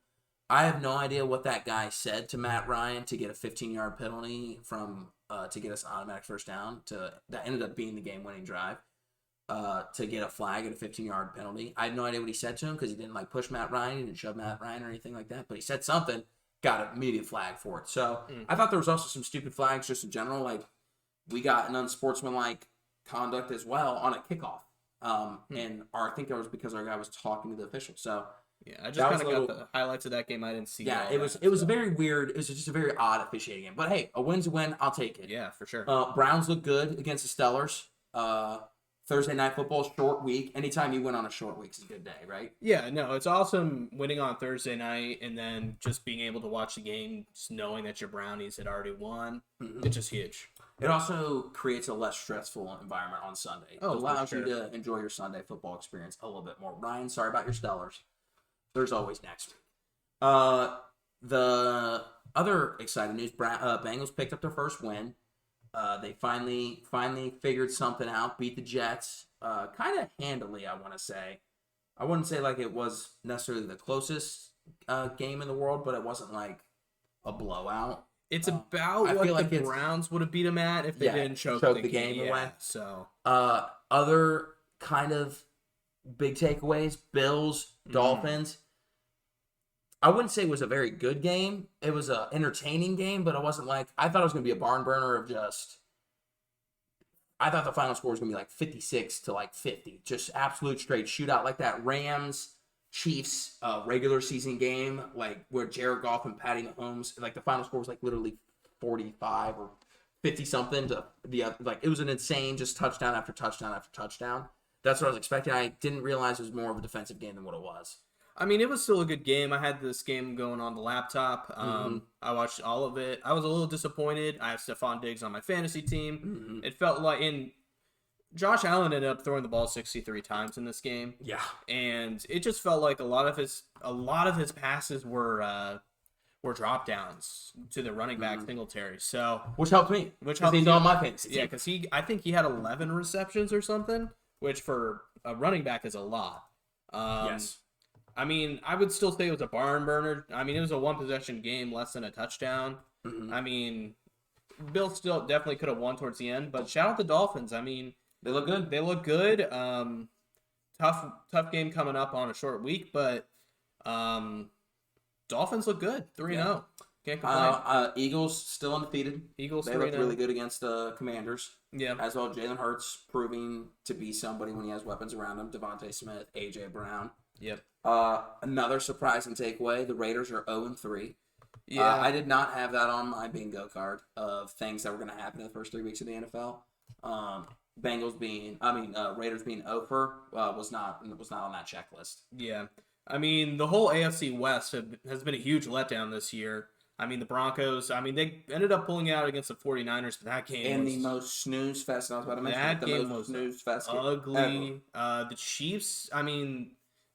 A: I have no idea what that guy said to Matt Ryan to get a 15-yard penalty to get us an automatic first down. That ended up being the game-winning drive. To get a flag and a 15-yard penalty. I have no idea what he said to him because he didn't push Matt Ryan, he didn't shove Matt Ryan or anything like that, but he said something, got an immediate flag for it. So I thought there was also some stupid flags just in general. Like we got an unsportsmanlike conduct as well on a kickoff. And I think it was because our guy was talking to the official. So
B: yeah, I just kind of got the highlights of that game. I didn't see.
A: Yeah, it was a very weird. It was just a very odd officiating game. But hey, a win's a win. I'll take it.
B: Yeah, for sure.
A: Browns look good against the Steelers. Thursday Night Football, short week. Anytime you win on a short week is a good day, right?
B: Yeah, no, it's awesome winning on Thursday night and then just being able to watch the game, just knowing that your Brownies had already won. It's just huge.
A: It also creates a less stressful environment on Sunday. It allows you to enjoy your Sunday football experience a little bit more. Ryan, sorry about your Steelers. There's always next week. The other exciting news, Bengals picked up their first win. They finally figured something out, beat the Jets, kind of handily, I want to say. I wouldn't say like it was necessarily the closest game in the world, but it wasn't like a blowout.
B: It's about what the Browns would have beat them at if they didn't choke the game away.
A: So, other kind of big takeaways, Bills, Dolphins. I wouldn't say it was a very good game. It was an entertaining game, but it wasn't like, I thought it was going to be a barn burner of just, I thought the final score was going to be like 56 to like 50. Just absolute straight shootout like that. Rams, Chiefs, regular season game, like where Jared Goff and Patty Mahomes, like the final score was like literally 45 or 50 something to the other. Like it was an insane just touchdown after touchdown after touchdown. That's what I was expecting. I didn't realize it was more of a defensive game than what it was.
B: I mean, it was still a good game. I had this game going on the laptop. I watched all of it. I was a little disappointed. I have Stephon Diggs on my fantasy team. It felt like Josh Allen ended up throwing the ball 63 times in this game.
A: Yeah,
B: and it just felt like a lot of his passes were drop downs to the running back Singletary. So
A: which helped me.
B: Which helped
A: he's
B: me
A: on my fantasy team.
B: Yeah, because I think he had 11 receptions or something, which for a running back is a lot.
A: Yes.
B: I mean, I would still say it was a barn burner. I mean, it was a one possession game, less than a touchdown. I mean, Bill still definitely could have won towards the end, but shout out the Dolphins. I mean,
A: they look good.
B: They look good. Tough game coming up on a short week, but Dolphins look good. 3-0. Can't complain.
A: Eagles still undefeated. They look really good against the Commanders.
B: Yeah.
A: As well, Jalen Hurts proving to be somebody when he has weapons around him. Devontae Smith, A.J. Brown.
B: Yep.
A: Another surprising takeaway, the Raiders are 0-3.
B: Yeah.
A: I did not have that on my bingo card of things that were going to happen in the first 3 weeks of the NFL. Raiders being 0-for was not on that checklist.
B: Yeah. I mean, the whole AFC West has been a huge letdown this year. I mean, the Broncos, they ended up pulling out against the 49ers, but that game
A: was the most snooze fest. I was about to mention
B: that game was
A: snooze fest
B: ugly. The Chiefs,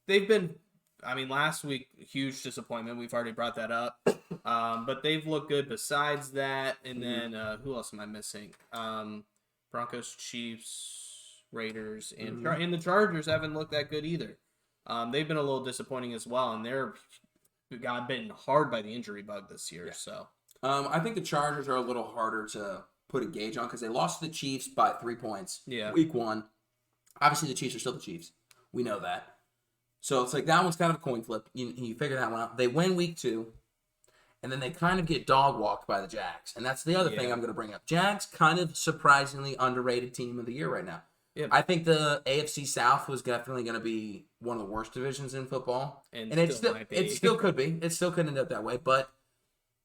B: they've been, last week, huge disappointment. We've already brought that up. But they've looked good besides that. And then, who else am I missing? Broncos, Chiefs, Raiders, and the Chargers haven't looked that good either. They've been a little disappointing as well, and they're got bitten hard by the injury bug this year. Yeah. So,
A: I think the Chargers are a little harder to put a gauge on because they lost to the Chiefs by 3 points.
B: Yeah.
A: Week 1. Obviously, the Chiefs are still the Chiefs. We know that. So it's like that one's kind of a coin flip. You figure that one out. They win week 2, and then they kind of get dog walked by the Jags, and that's the other thing I'm going to bring up. Jags kind of surprisingly underrated team of the year right now. Yep. I think the AFC South was definitely going to be one of the worst divisions in football. And it still could be. It still could end up that way. But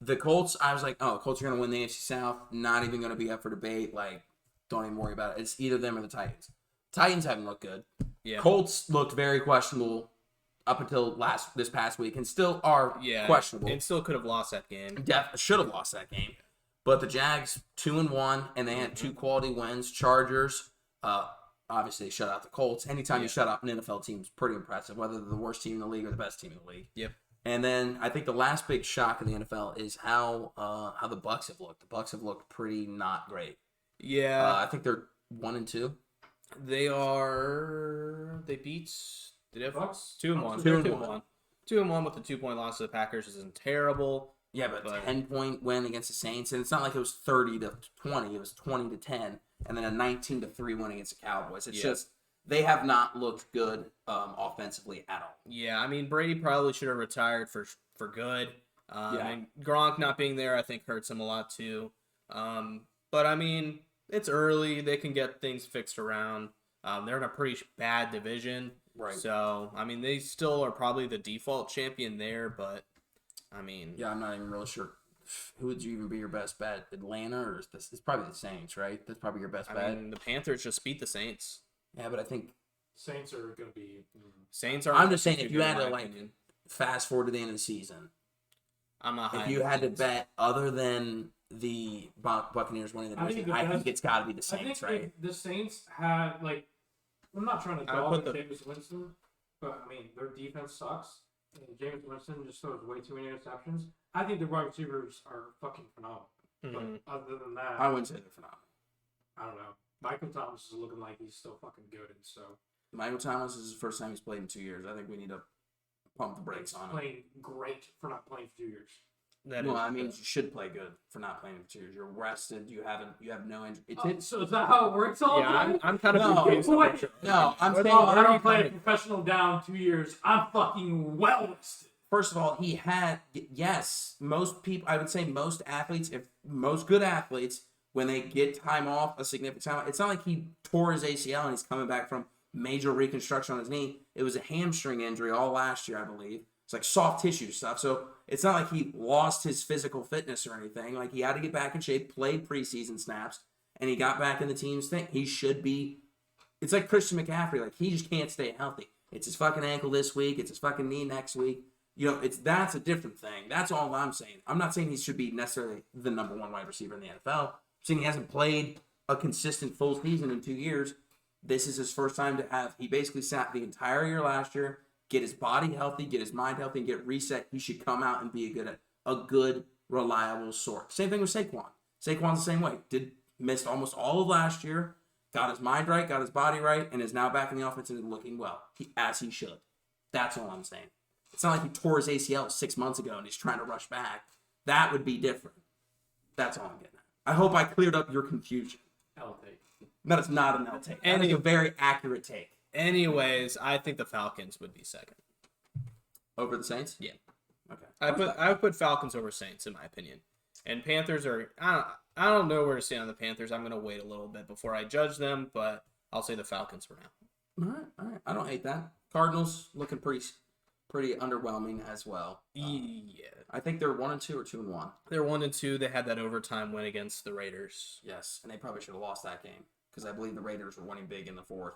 A: the Colts, I was like, Colts are going to win the AFC South. Not even going to be up for debate. Like, don't even worry about it. It's either them or the Titans. Titans haven't looked good. Yeah. Colts looked very questionable up until this past week and still are questionable.
B: And still could have lost that game.
A: Should have lost that game. But the Jags, 2-1, and they had 2 quality wins. Chargers, obviously, they shut out the Colts. Anytime you shut out an NFL team is pretty impressive, whether they're the worst team in the league or the best team in the league.
B: Yep.
A: And then I think the last big shock in the NFL is how the Bucs have looked. The Bucs have looked pretty not great.
B: Yeah.
A: I think they're 1-2.
B: They are. They beat. Did they have
C: Bucs?
B: 2-1. 2-1. 2-1 with the 2-point loss to the Packers isn't terrible.
A: Yeah, but 10-point win against the Saints, and it's not like it was 30-20. It was 20-10, and then a 19-3 win against the Cowboys. It's just they have not looked good offensively at all.
B: Yeah, Brady probably should have retired for good. And Gronk not being there, I think, hurts him a lot too. But it's early; they can get things fixed around. They're in a pretty bad division,
A: right?
B: So they still are probably the default champion there, but.
A: Yeah, I'm not even really sure. Who would you even be your best bet? Atlanta or is this? It's probably the Saints, right? That's probably your best bet.
B: The Panthers just beat the Saints.
A: Yeah, but I think
C: Saints are going to be.
B: Saints are.
A: I'm just saying, if you had to fast forward to the end of the season,
B: I'm not.
A: If you had to bet other than the Buccaneers winning the division, I think it's got to be the Saints, right?
C: The Saints had I'm not trying to dog Jameis Winston, but their defense sucks. And James Winston just throws way too many interceptions. I think the wide receivers are fucking phenomenal. But other than that,
A: I wouldn't say they're phenomenal.
C: I don't know. Michael Thomas is looking like he's still fucking good, and so
A: Michael Thomas is the first time he's played in 2 years. I think we need to pump the brakes on him.
C: Playing great for not playing for 2 years.
A: You should play good for not playing for 2 years. You're rested. You have no injury.
C: So is that how it works all the time?
B: I'm kind of
A: I'm saying
C: I don't play a professional down 2 years. I'm fucking well rested.
A: First of all, he had most people. I would say most athletes, if most good athletes, when they get time off, a significant time, it's not like he tore his ACL and he's coming back from major reconstruction on his knee. It was a hamstring injury all last year, I believe. It's like soft tissue stuff. So it's not like he lost his physical fitness or anything. Like, he had to get back in shape, played preseason snaps, and he got back in the team's thing. He should be. It's like Christian McCaffrey. Like, he just can't stay healthy. It's his fucking ankle this week. It's his fucking knee next week. You know, that's a different thing. That's all I'm saying. I'm not saying he should be necessarily the number one wide receiver in the NFL. I'm saying he hasn't played a consistent full season in 2 years. This is his first time to have. He basically sat the entire year last year, get his body healthy, get his mind healthy, and get reset. He should come out and be a good, reliable source. Same thing with Saquon. Saquon's the same way. Missed almost all of last year, got his mind right, got his body right, and is now back in the offense and looking well, as he should. That's all I'm saying. It's not like he tore his ACL 6 months ago and he's trying to rush back. That would be different. That's all I'm getting at. I hope I cleared up your confusion.
C: L take.
A: That is not an L take. That is a very accurate take.
B: Anyways, I think the Falcons would be second.
A: Over the Saints?
B: Yeah.
A: Okay.
B: I would put Falcons over Saints in my opinion. And Panthers are I don't know where to stand on the Panthers. I'm gonna wait a little bit before I judge them, but I'll say the Falcons for now.
A: All right. I don't hate that. Cardinals looking pretty underwhelming as well.
B: Yeah.
A: I think they're 1-2 or 2-1.
B: They're 1-2. They had that overtime win against the Raiders.
A: Yes, and they probably should have lost that game because I believe the Raiders were winning big in the fourth,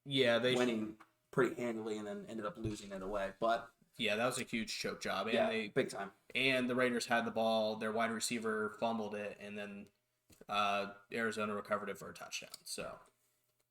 B: they
A: winning pretty handily and then ended up losing it away. But
B: yeah, that was a huge choke job.
A: And big time.
B: And the Raiders had the ball. Their wide receiver fumbled it, and then Arizona recovered it for a touchdown. So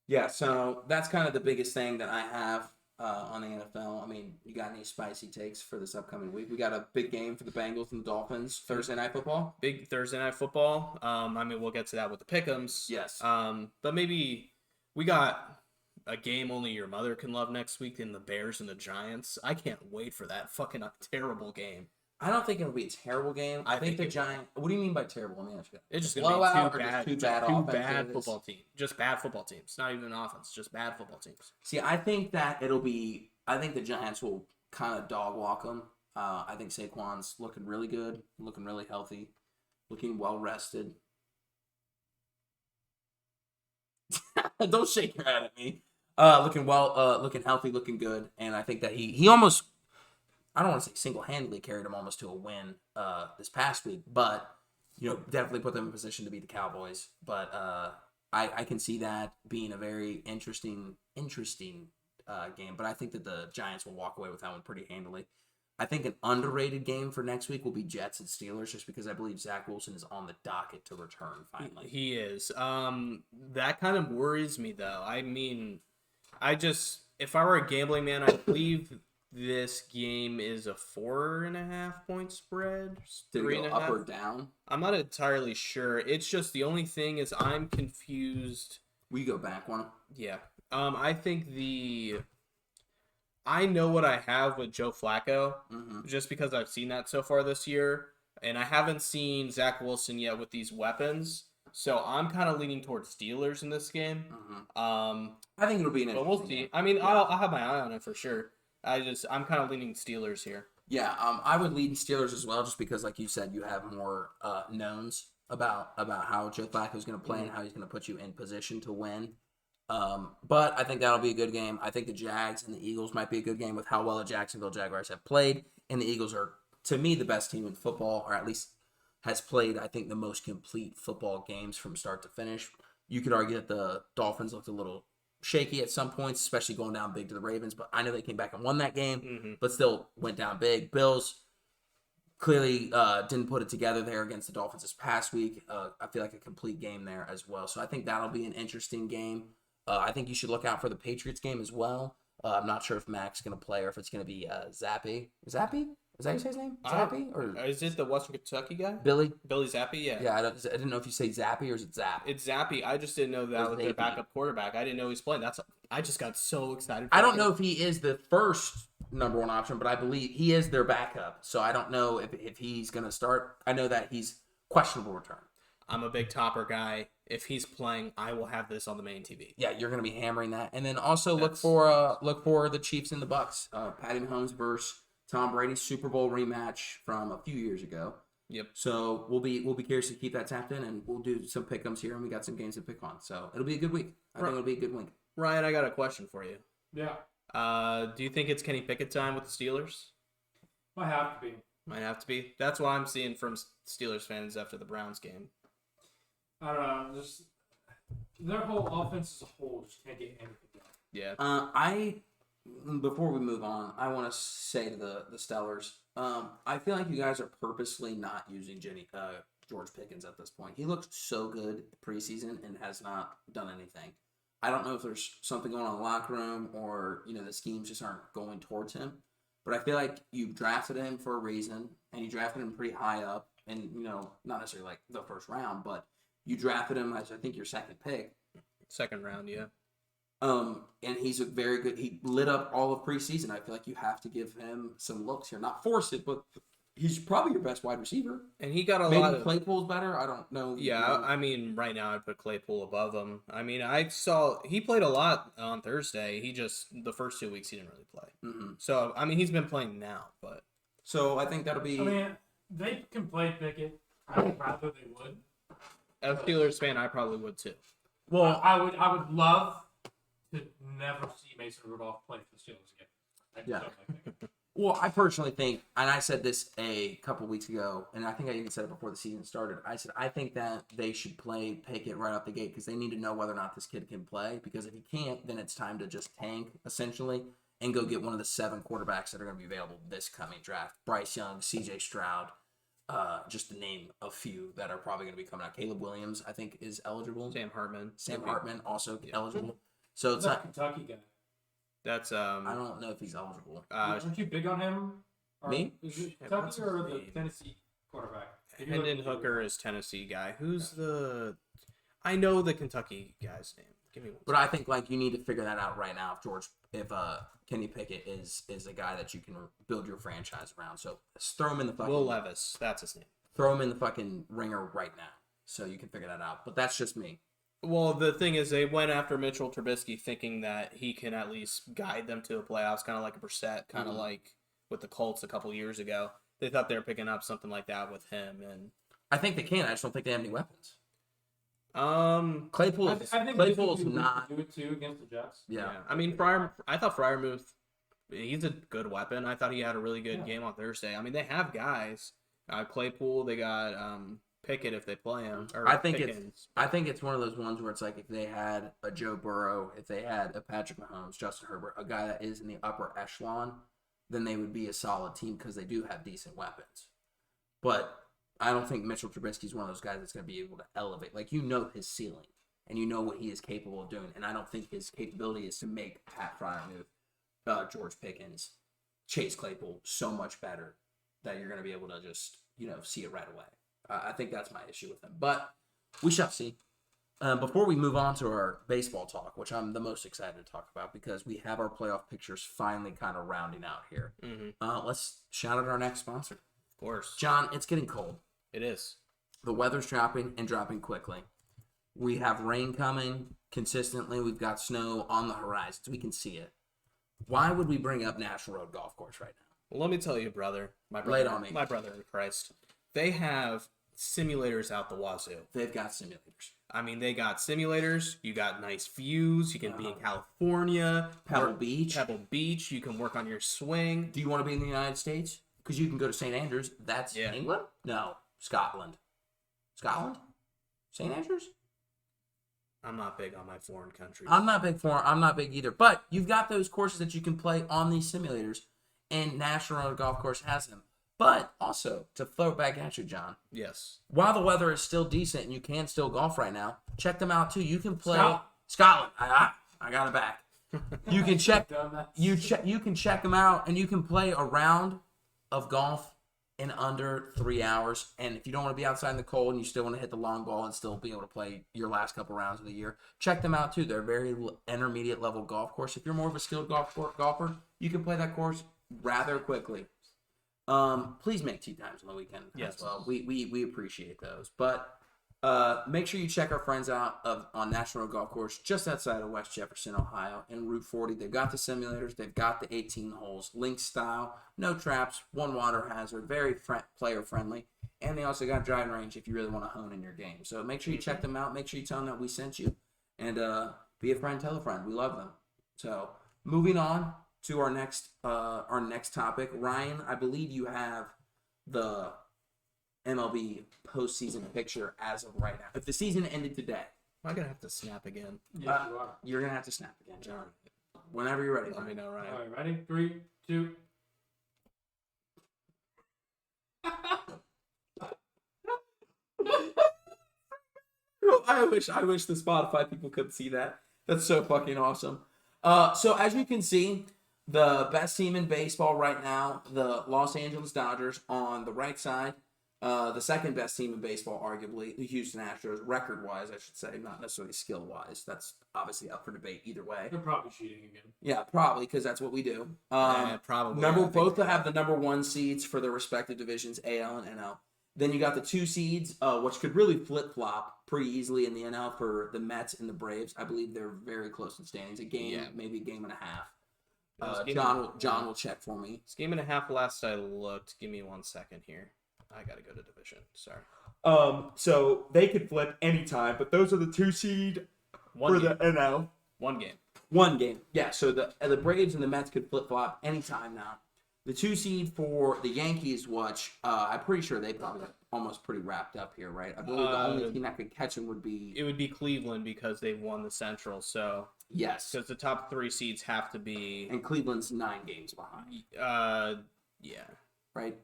A: yeah, so that's kind of the biggest thing that I have on the NFL. I mean, you got any spicy takes for this upcoming week? We got a big game for the Bengals and the Dolphins. Thursday Night Football.
B: Big Thursday Night Football. I mean, we'll get to that with the pick'ems.
A: Yes.
B: But maybe we got a game only your mother can love next week in the Bears and the Giants. I can't wait for that fucking terrible game.
A: I don't think it'll be a terrible game. I think the Giants. What do you mean by terrible? Let me ask you.
B: It's just gonna be
A: two
B: bad football teams. Just bad football teams. Not even offense. Just bad football teams.
A: See, I think that it'll be. I think the Giants will kind of dog walk them. I think Saquon's looking really good, looking really healthy, looking well rested. Don't shake your head at me. Looking well, looking healthy, looking good, and I think that he almost. I don't want to say single-handedly carried them almost to a win this past week, but definitely put them in position to beat the Cowboys. But I can see that being a very interesting game. But I think that the Giants will walk away with that one pretty handily. I think an underrated game for next week will be Jets and Steelers, just because I believe Zach Wilson is on the docket to return finally.
B: He is. That kind of worries me though. I mean, if I were a gambling man, I believe. This game is a 4.5 point spread.
A: Did it go up or down?
B: I'm not entirely sure. It's just the only thing is I'm confused.
A: We go back one.
B: Yeah. I think I know what I have with Joe Flacco, just because I've seen that so far this year, and I haven't seen Zach Wilson yet with these weapons. So I'm kind of leaning towards Steelers in this game.
A: I think it'll be an.
B: But we'll see. I mean, I'll have my eye on it for sure. I'm kind of leaning Steelers here.
A: Yeah, I would lean Steelers as well, just because, like you said, you have more knowns about how Joe Flacco is going to play and how he's going to put you in position to win. But I think that'll be a good game. I think the Jags and the Eagles might be a good game with how well the Jacksonville Jaguars have played, and the Eagles are, to me, the best team in football, or at least has played, I think, the most complete football games from start to finish. You could argue that the Dolphins looked a little shaky at some points, especially going down big to the Ravens, but I know they came back and won that game, but still went down big. Bills clearly didn't put it together there against the Dolphins this past week. I feel like a complete game there as well. So I think that'll be an interesting game. I think you should look out for the Patriots game as well. I'm not sure if Mac's going to play or if it's going to be Zappy. Zappy? Is that his name? Zappy? Or
B: is it the Western Kentucky guy?
A: Billy
B: Zappy, yeah.
A: Yeah, I didn't know if you say Zappy or is it Zap?
B: It's Zappy. I just didn't know that was their backup quarterback. I didn't know he's playing. I just got so excited.
A: I don't know if he is the first number one option, but I believe he is their backup. So I don't know if he's going to start. I know that he's questionable return.
B: I'm a big Topper guy. If he's playing, I will have this on the main TV.
A: Yeah, you're going to be hammering that. And then also look for the Chiefs and the Bucks. Patty Mahomes versus Tom Brady's Super Bowl rematch from a few years ago.
B: Yep.
A: So we'll be curious to keep that tapped in, and we'll do some pick-ems here, and we got some games to pick on. So it'll be a good week. I think it'll be a good week.
B: Ryan, I got a question for you.
C: Yeah.
B: Do you think it's Kenny Pickett time with the Steelers?
C: Might have to be.
B: Might have to be. That's what I'm seeing from Steelers fans after the Browns game.
C: I don't know. Just their whole offense as a whole just can't get anything done.
B: Yeah.
A: before we move on, I want to say to the Stellars, I feel like you guys are purposely not using George Pickens at this point. He looked so good preseason and has not done anything. I don't know if there's something going on in the locker room or, the schemes just aren't going towards him. But I feel like you drafted him for a reason, and you drafted him pretty high up, and, not necessarily like the first round, but you drafted him as, I think, your second pick.
B: Second round, yeah.
A: And he's a very good. He lit up all of preseason. I feel like you have to give him some looks here, not force it, but he's probably your best wide receiver.
B: And he got
A: Maybe
B: lot of
A: Claypool's better. I don't know.
B: Yeah, I mean, right now I'd put Claypool above him. I mean, I saw he played a lot on Thursday. He just the first 2 weeks he didn't really play.
A: Mm-hmm.
B: So I mean, he's been playing now, but
A: so I think that'll be.
C: I mean, they can play Pickett. I would rather they would.
B: As a Steelers fan, I probably would too.
C: Well, I would love to never see Mason Rudolph play for the Steelers again. I just don't like Pickett.
A: Well, I personally think, and I said this a couple weeks ago, and I think I even said it before the season started. I said I think that they should play Pickett right off the gate because they need to know whether or not this kid can play. Because if he can't, then it's time to just tank essentially and go get one of the 7 quarterbacks that are going to be available this coming draft: Bryce Young, C.J. Stroud, just to name a few that are probably going to be coming out. Caleb Williams, I think, is eligible.
B: Sam Hartman
A: also eligible. So it's not
C: Kentucky guy.
B: That's
A: I don't know if he's eligible.
C: Aren't you big on him? Or
A: Me?
C: Is it Kentucky or the Tennessee quarterback?
B: Hendon Hooker is Tennessee guy. Who's the? I know the Kentucky guy's name. Give me one.
A: But I think you need to figure that out right now. If Kenny Pickett is a guy that you can build your franchise around, so throw him in the fucking
B: Will Levis. That's his name.
A: Throw him in the fucking ringer right now, so you can figure that out. But that's just me.
B: Well, the thing is, they went after Mitchell Trubisky thinking that he can at least guide them to the playoffs, kind of like a Brissett, kind of like with the Colts a couple years ago. They thought they were picking up something like that with him, and
A: I think they can. I just don't think they have any weapons.
C: I think
A: Claypool's not
C: do it too against the Jets.
A: Yeah.
B: I mean, I thought Freiermuth, he's a good weapon. I thought he had a really good game on Thursday. I mean, they have guys. Claypool, they got Pickett if they play him.
A: I think it's one of those ones where it's like if they had a Joe Burrow, if they had a Patrick Mahomes, Justin Herbert, a guy that is in the upper echelon, then they would be a solid team because they do have decent weapons. But I don't think Mitchell Trubisky is one of those guys that's going to be able to elevate. Like, his ceiling, and you know what he is capable of doing. And I don't think his capability is to make Pat Freiermuth, George Pickens, Chase Claypool so much better that you're going to be able to just, see it right away. I think that's my issue with him. But we shall see. Before we move on to our baseball talk, which I'm the most excited to talk about because we have our playoff pictures finally kind of rounding out here. Mm-hmm. Let's shout out our next sponsor.
B: Of course.
A: John, it's getting cold.
B: It is.
A: The weather's dropping and dropping quickly. We have rain coming consistently. We've got snow on the horizon. So we can see it. Why would we bring up National Road Golf Course right now?
B: Well, let me tell you, brother.
A: Lay it on me.
B: My brother in Christ. They have simulators out the wazoo.
A: They've got simulators.
B: I mean, they got simulators. You got nice views. You can be in California.
A: Pebble Beach.
B: You can work on your swing.
A: Do you want to be in the United States? Because you can go to St. Andrews. That's England? No. Scotland? St. Andrews?
B: I'm not big on my foreign countries.
A: I'm not big either. But you've got those courses that you can play on these simulators, and National Road Golf Course has them. But also, to throw it back at you, John.
B: Yes.
A: While the weather is still decent and you can still golf right now, check them out too. You can play Scotland. I got it back. You can check you can check them out, and you can play a round of golf in under 3 hours. And if you don't want to be outside in the cold and you still want to hit the long ball and still be able to play your last couple rounds of the year, check them out too. They're a very intermediate level golf course. If you're more of a skilled golfer, you can play that course rather quickly. Please make tee times on the weekend as well. We appreciate those. But make sure you check our friends out on National Road Golf Course just outside of West Jefferson, Ohio, in Route 40. They've got the simulators. They've got the 18 holes, link style, no traps, one water hazard, very player friendly. And they also got driving range if you really want to hone in your game. So make sure you check them out. Make sure you tell them that we sent you. And be a friend, tell a friend. We love them. So moving on to our next topic. Ryan, I believe you have the MLB postseason picture as of right now. If the season ended today,
B: am I gonna have to snap again?
C: Yes, you are.
A: You're gonna have to snap again, John. Whenever you're ready.
B: Let me know, Ryan.
C: All right, ready? 3, 2.
A: I wish the Spotify people could see that. That's so fucking awesome. So as you can see, the best team in baseball right now, the Los Angeles Dodgers on the right side. The second best team in baseball, arguably, the Houston Astros, record-wise, I should say, not necessarily skill-wise. That's obviously up for debate either way.
C: They're probably cheating again.
A: Yeah, probably, because that's what we do.
B: Probably.
A: Both have the number 1 seeds for their respective divisions, AL and NL. Then you got the 2 seeds, which could really flip-flop pretty easily in the NL for the Mets and the Braves. I believe they're very close in standings. Maybe a game and a half. John will check for me.
B: It's game and a half last I looked. Give me 1 second here. I gotta go to division. Sorry.
A: So they could flip anytime, but those are the 2 seed for the NL.
B: 1 game.
A: 1 game. Yeah, so the Braves and the Mets could flip-flop anytime now. The 2 seed for the Yankees, which I'm pretty sure they probably got almost pretty wrapped up here, right? I believe the only team that could catch them would be...
B: It would be Cleveland because they won the Central, so...
A: Yes.
B: Because the top 3 seeds have to be...
A: And Cleveland's 9 games behind.
B: Yeah.
A: Right?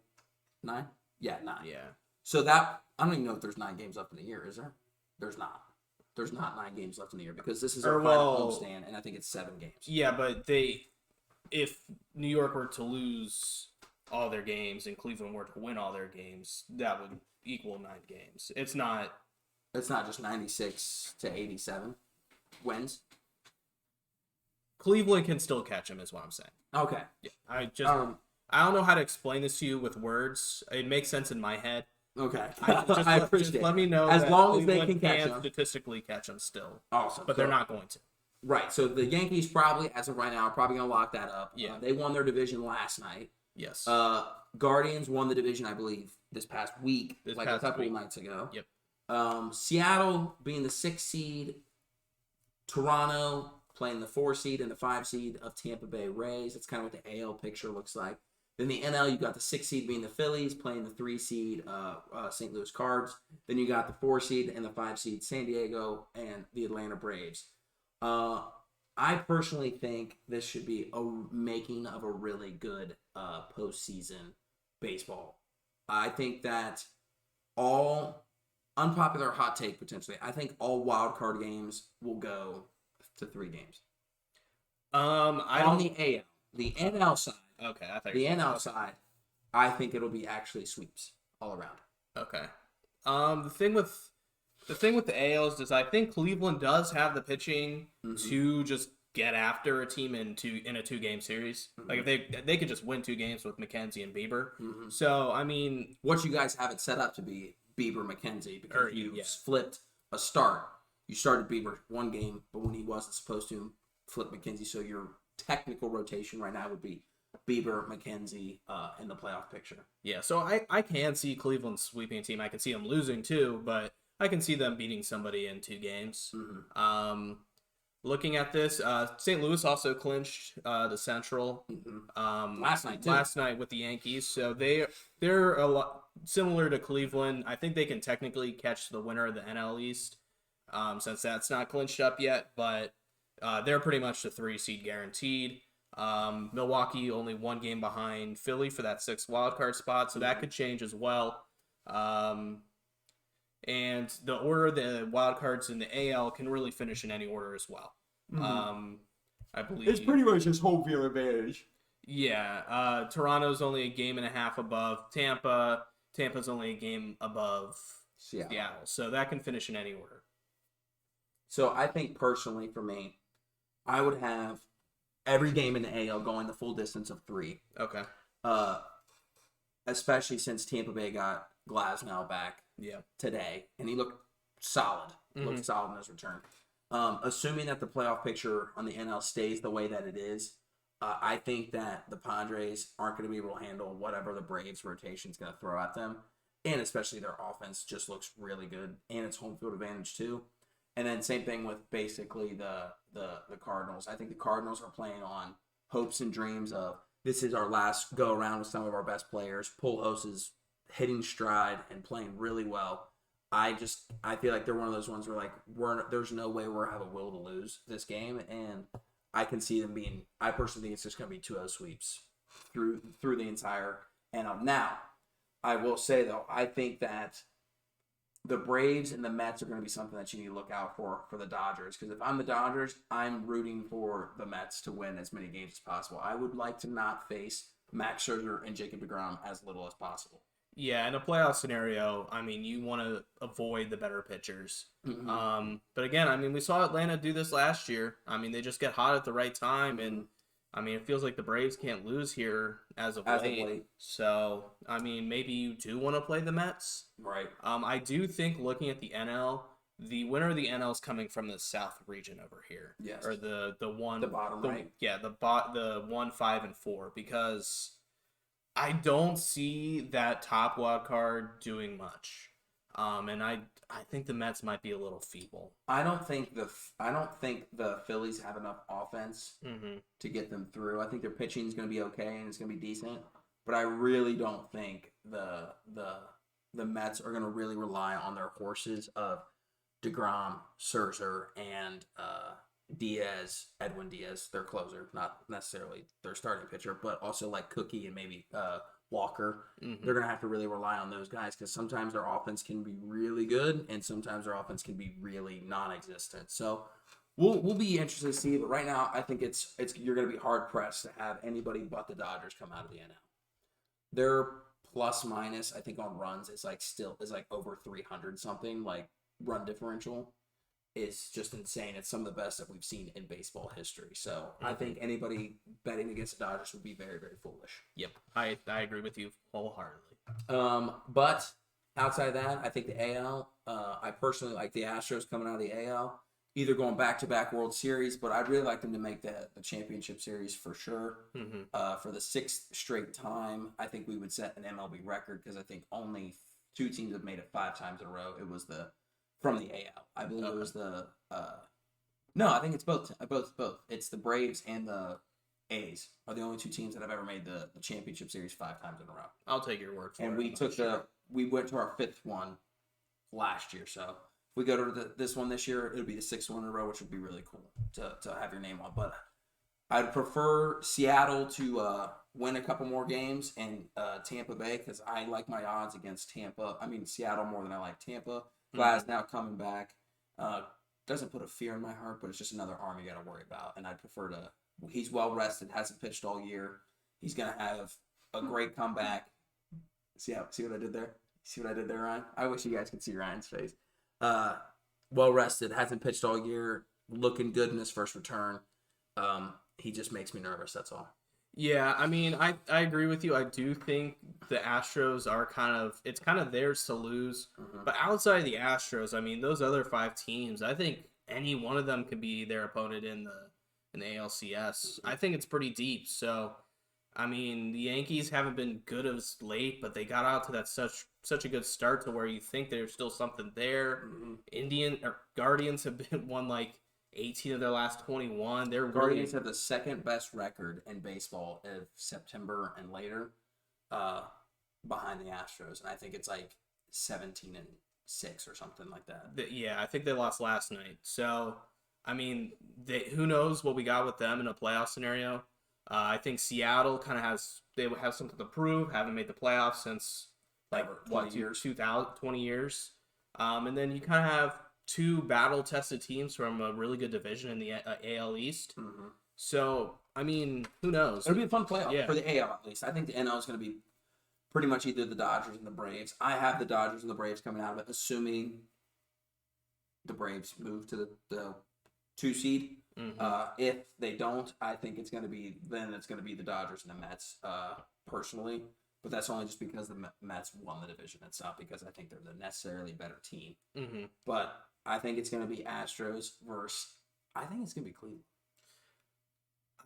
A: 9? Yeah, 9.
B: Yeah.
A: So that... I don't even know if there's 9 games left in the year, is there? There's not. There's not 9 games left in the year because this is our final homestand, and I think it's 7 games.
B: Yeah, but if New York were to lose all their games and Cleveland were to win all their games, that would equal 9 games. It's not
A: just 96 to 87 wins.
B: Cleveland can still catch them, is what I'm saying.
A: Okay.
B: Yeah, I don't know how to explain this to you with words. It makes sense in my head.
A: Okay.
B: I appreciate it. Let me know
A: as long as they
B: Cleveland
A: can catch them.
B: Statistically catch them still.
A: Awesome.
B: But they're not going to.
A: Right. So the Yankees probably, as of right now, are probably going to lock that up.
B: Yeah.
A: They won their division last night.
B: Yes.
A: Guardians won the division, I believe, this past week, a couple of nights ago.
B: Yep.
A: Seattle being the 6th seed. Toronto playing the 4 seed and the 5 seed of Tampa Bay Rays. That's kind of what the AL picture looks like. Then the NL, you got the 6 seed being the Phillies playing the 3 seed St. Louis Cards. Then you got the 4 seed and the 5 seed San Diego and the Atlanta Braves. I personally think this should be a making of a really good postseason baseball. I think that all unpopular hot take potentially. I think all wild card games will go to 3 games. On the AL, the NL side.
B: Okay,
A: the NL side, I think it'll be actually sweeps all around.
B: Okay. The thing with the ALs is I think Cleveland does have the pitching to just get after a team in a 2-game series. Like if they could just win 2 games with McKenzie and Bieber. So I mean,
A: what you guys have it set up to be Bieber McKenzie because you flipped a start. You started Bieber 1 game, but when he wasn't supposed to, flip McKenzie. So your technical rotation right now would be Bieber, McKenzie in the playoff picture.
B: Yeah, so I can see Cleveland sweeping a team. I can see them losing too, but I can see them beating somebody in 2 games. Looking at this, St. Louis also clinched the Central
A: last night too.
B: Last night with the Yankees, so they're a lot similar to Cleveland. I think they can technically catch the winner of the NL East, since that's not clinched up yet. But they're pretty much the 3 seed guaranteed. Milwaukee only 1 game behind Philly for that 6th wildcard spot, so that could change as well. And the order the wild cards in the AL can really finish in any order as well. I believe
A: it's pretty much just home field advantage.
B: Yeah, Toronto's only a game and a half above Tampa. Tampa's only a game above Seattle. So that can finish in any order.
A: So I think personally for me, I would have every game in the AL going the full distance of 3.
B: Okay.
A: Especially since Tampa Bay got Glasnow back today, and he looked solid. Looked solid in his return. Assuming that the playoff picture on the NL stays the way that it is, I think that the Padres aren't going to be able to handle whatever the Braves rotation is going to throw at them, and especially their offense just looks really good, and it's home field advantage too. And then same thing with basically the Cardinals. I think the Cardinals are playing on hopes and dreams of this is our last go around with some of our best players. Pujols is hitting stride and playing really well. I feel like they're one of those ones where like there's no way we're have a will to lose this game, and I can see them being. I personally think it's just going to be 2-0 sweeps through the entire NL. Now, I will say though, I think that the Braves and the Mets are going to be something that you need to look out for the Dodgers. Because if I'm the Dodgers, I'm rooting for the Mets to win as many games as possible. I would like to not face Max Scherzer and Jacob deGrom as little as possible.
B: Yeah, in a playoff scenario, I mean, you want to avoid the better pitchers.
A: Mm-hmm.
B: But again, I mean, we saw Atlanta do this last year. I mean, they just get hot at the right time, and I mean, it feels like the Braves can't lose here as of late. So, I mean, maybe you do want to play the Mets.
A: Right.
B: I do think looking at the NL, the winner of the NL is coming from the South region over here.
A: Yes.
B: Or the
A: bottom right.
B: Yeah, the 1, 5, and 4, because I don't see that top wild card doing much. And I think the Mets might be a little feeble.
A: I don't think the Phillies have enough offense to get them through. I think their pitching is going to be okay and it's going to be decent, but I really don't think the Mets are going to really rely on their horses of DeGrom, Scherzer, and Edwin Diaz, their closer, not necessarily their starting pitcher, but also like Cookie and maybe Walker. They're going to have to really rely on those guys because sometimes their offense can be really good and sometimes their offense can be really non-existent. So we'll be interested to see, but right now I think it's you're going to be hard pressed to have anybody but the Dodgers come out of the NL. Their plus minus, I think on runs is like over 300 something, like run differential is just insane. It's some of the best that we've seen in baseball history. So I think anybody betting against the Dodgers would be very, very foolish.
B: Yep, I agree with you wholeheartedly.
A: But outside of that, I think the AL, I personally like the Astros coming out of the AL, either going back-to-back World Series, but I'd really like them to make the championship series for sure. For the 6th straight time, I think we would set an MLB record because I think only 2 teams have made it 5 times in a row. It was from the AL. I believe it was no, I think it's both. Both. It's the Braves and the A's are the only 2 teams that have ever made the championship series 5 times in a row.
B: I'll take your word for it.
A: And we went to our 5th one last year. So if we go to this one this year, it'll be the 6th one in a row, which would be really cool to have your name on. But I'd prefer Seattle to win a couple more games and Tampa Bay because I like my odds against Seattle more than I like Tampa. Glass now coming back. Doesn't put a fear in my heart, but it's just another arm you got to worry about. And I'd prefer to. He's well rested, hasn't pitched all year. He's gonna have a great comeback. See what I did there? See what I did there, Ryan? I wish you guys could see Ryan's face. Well rested, hasn't pitched all year, looking good in his first return. He just makes me nervous. That's all.
B: Yeah, I mean, I agree with you. I do think the Astros are it's kind of theirs to lose. But outside of the Astros, I mean, those other 5 teams, I think any one of them could be their opponent in the ALCS. I think it's pretty deep. So, I mean, the Yankees haven't been good as late, but they got out to that such a good start to where you think there's still something there. Guardians have won like 18 of their last 21.
A: Guardians have the 2nd best record in baseball of September and later, behind the Astros, and I think it's like 17-6 or something like that.
B: Yeah, I think they lost last night. So, I mean, who knows what we got with them in a playoff scenario? I think Seattle they have something to prove. Haven't made the playoffs since 20 years. And then you kind of have 2 battle-tested teams from a really good division in the AL East. So, I mean, who knows?
A: It'll be a fun playoff for the AL at least. I think the NL is going to be pretty much either the Dodgers and the Braves. I have the Dodgers and the Braves coming out of it, assuming the Braves move to the 2 seed. If they don't, I think it's going to be the Dodgers and the Mets, personally. But that's only just because the Mets won the division. It's not because I think they're the necessarily better team. But I think it's going to be Astros I think it's going to be Cleveland.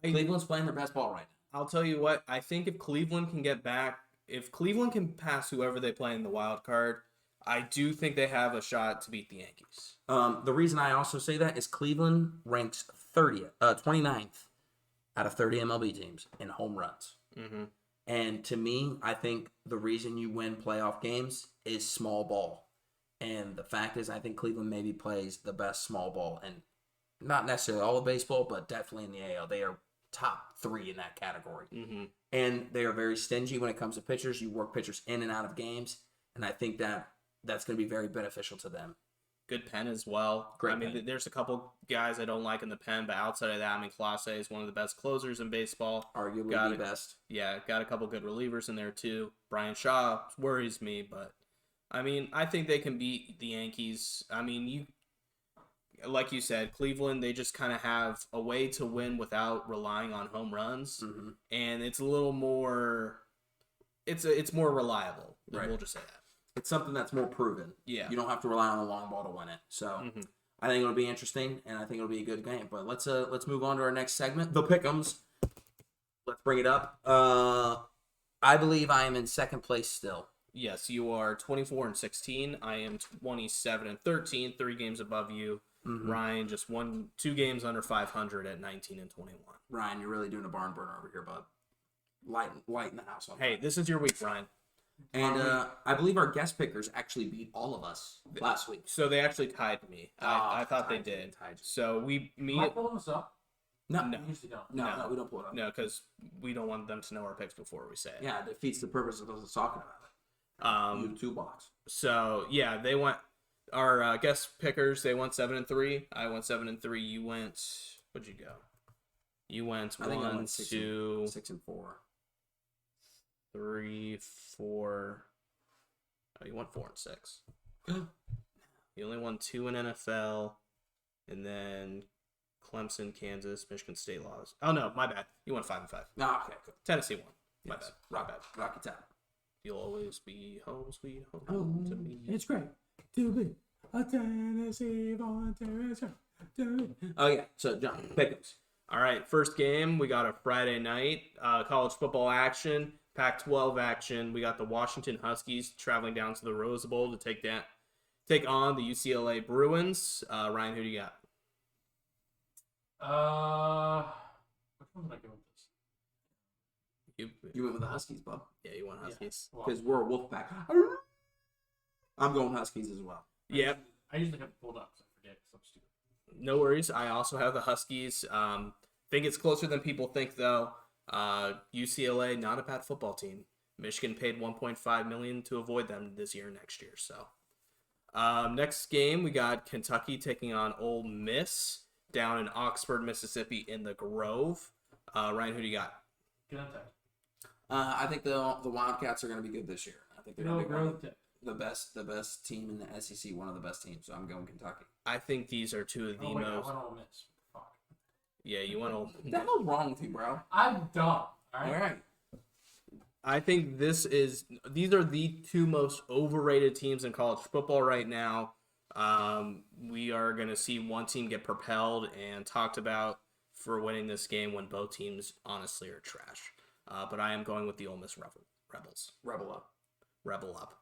A: Cleveland's playing their best ball right now.
B: I'll tell you what, I think if Cleveland can pass whoever they play in the wild card, I do think they have a shot to beat the Yankees.
A: The reason I also say that is Cleveland ranks 29th out of 30 MLB teams in home runs. And to me, I think the reason you win playoff games is small ball. And the fact is, I think Cleveland maybe plays the best small ball in not necessarily all of baseball, but definitely in the AL. They are top 3 in that category.
B: Mm-hmm.
A: And they are very stingy when it comes to pitchers. You work pitchers in and out of games, and I think that's going to be very beneficial to them.
B: Good pen as well.
A: Great
B: pen. There's a couple guys I don't like in the pen, but outside of that, Clase is one of the best closers in baseball.
A: Arguably the best.
B: Yeah, got a couple good relievers in there too. Brian Shaw worries me, but I think they can beat the Yankees. Like you said, Cleveland, they just kind of have a way to win without relying on home runs, and it's a little more. It's more reliable. Right. We'll just say that.
A: It's something that's more proven.
B: Yeah.
A: You don't have to rely on the long ball to win it. So I think it'll be interesting, and I think it'll be a good game. But let's move on to our next segment, the Pick'ems. Let's bring it up. I believe I am in second place still.
B: Yes, you are 24-16. I am 27-13, 3 games above you. Ryan just 2 games under 500 at 19-21.
A: Ryan, you're really doing a barn burner over here, bud. Lighting the house on.
B: Hey, this is your week, Ryan.
A: And I believe our guest pickers actually beat all of us last week.
B: So they actually tied me. I thought they did. So
C: Am I pulling this up?
A: No.
C: We usually don't.
A: No, we don't pull it up.
B: No, because we don't want them to know our picks before we say it.
A: Yeah, it defeats the purpose of us talking about it. YouTube box.
B: So yeah, they went. Our guest pickers, they went 7-3. I went 7-3. You went. What'd you go? You went
A: I think I went
B: 6
A: and 4.
B: 3, 4. Oh, you won 4 and 6. You only won 2 in NFL, and then Clemson, Kansas, Michigan State lost. Oh no, my bad. You won 5 and 5.
A: Oh, okay, cool.
B: Tennessee won. My
A: Yes.
B: bad.
A: Rocky Top.
B: You'll always be home, sweet home to me.
A: It's great to be a Tennessee volunteer. Oh yeah. So John, Pick'ems.
B: All right, first game, we got a Friday night college football action, Pac-12 action. We got the Washington Huskies traveling down to the Rose Bowl to take on the UCLA Bruins. Ryan, who do you got?
C: Which one did I go with this?
A: You went with the Huskies, bub.
B: Yeah, you went Huskies.
A: Because we're a wolf pack. I'm going Huskies as well.
B: Yep.
C: I usually have it pulled up, so I forget because I'm stupid.
B: No worries. I also have the Huskies. Think it's closer than people think, though. UCLA, not a bad football team. Michigan paid $1.5 million to avoid them this year and next year. So, next game, we got Kentucky taking on Ole Miss down in Oxford, Mississippi in the Grove. Ryan, who do you got?
C: Kentucky.
A: I think the Wildcats are going to be good this year. I think they're going to be the best team in the SEC, one of the best teams. So I'm going Kentucky.
B: I think these are two of the most.
C: I went Ole Miss. Fuck.
B: Yeah, you went Ole Miss.
A: What the hell's wrong with you, bro?
C: I'm dumb. All
A: right.
B: I think these are the 2 most overrated teams in college football right now. We are going to see one team get propelled and talked about for winning this game when both teams honestly are trash. But I am going with the Ole Miss Rebels. Rebel up.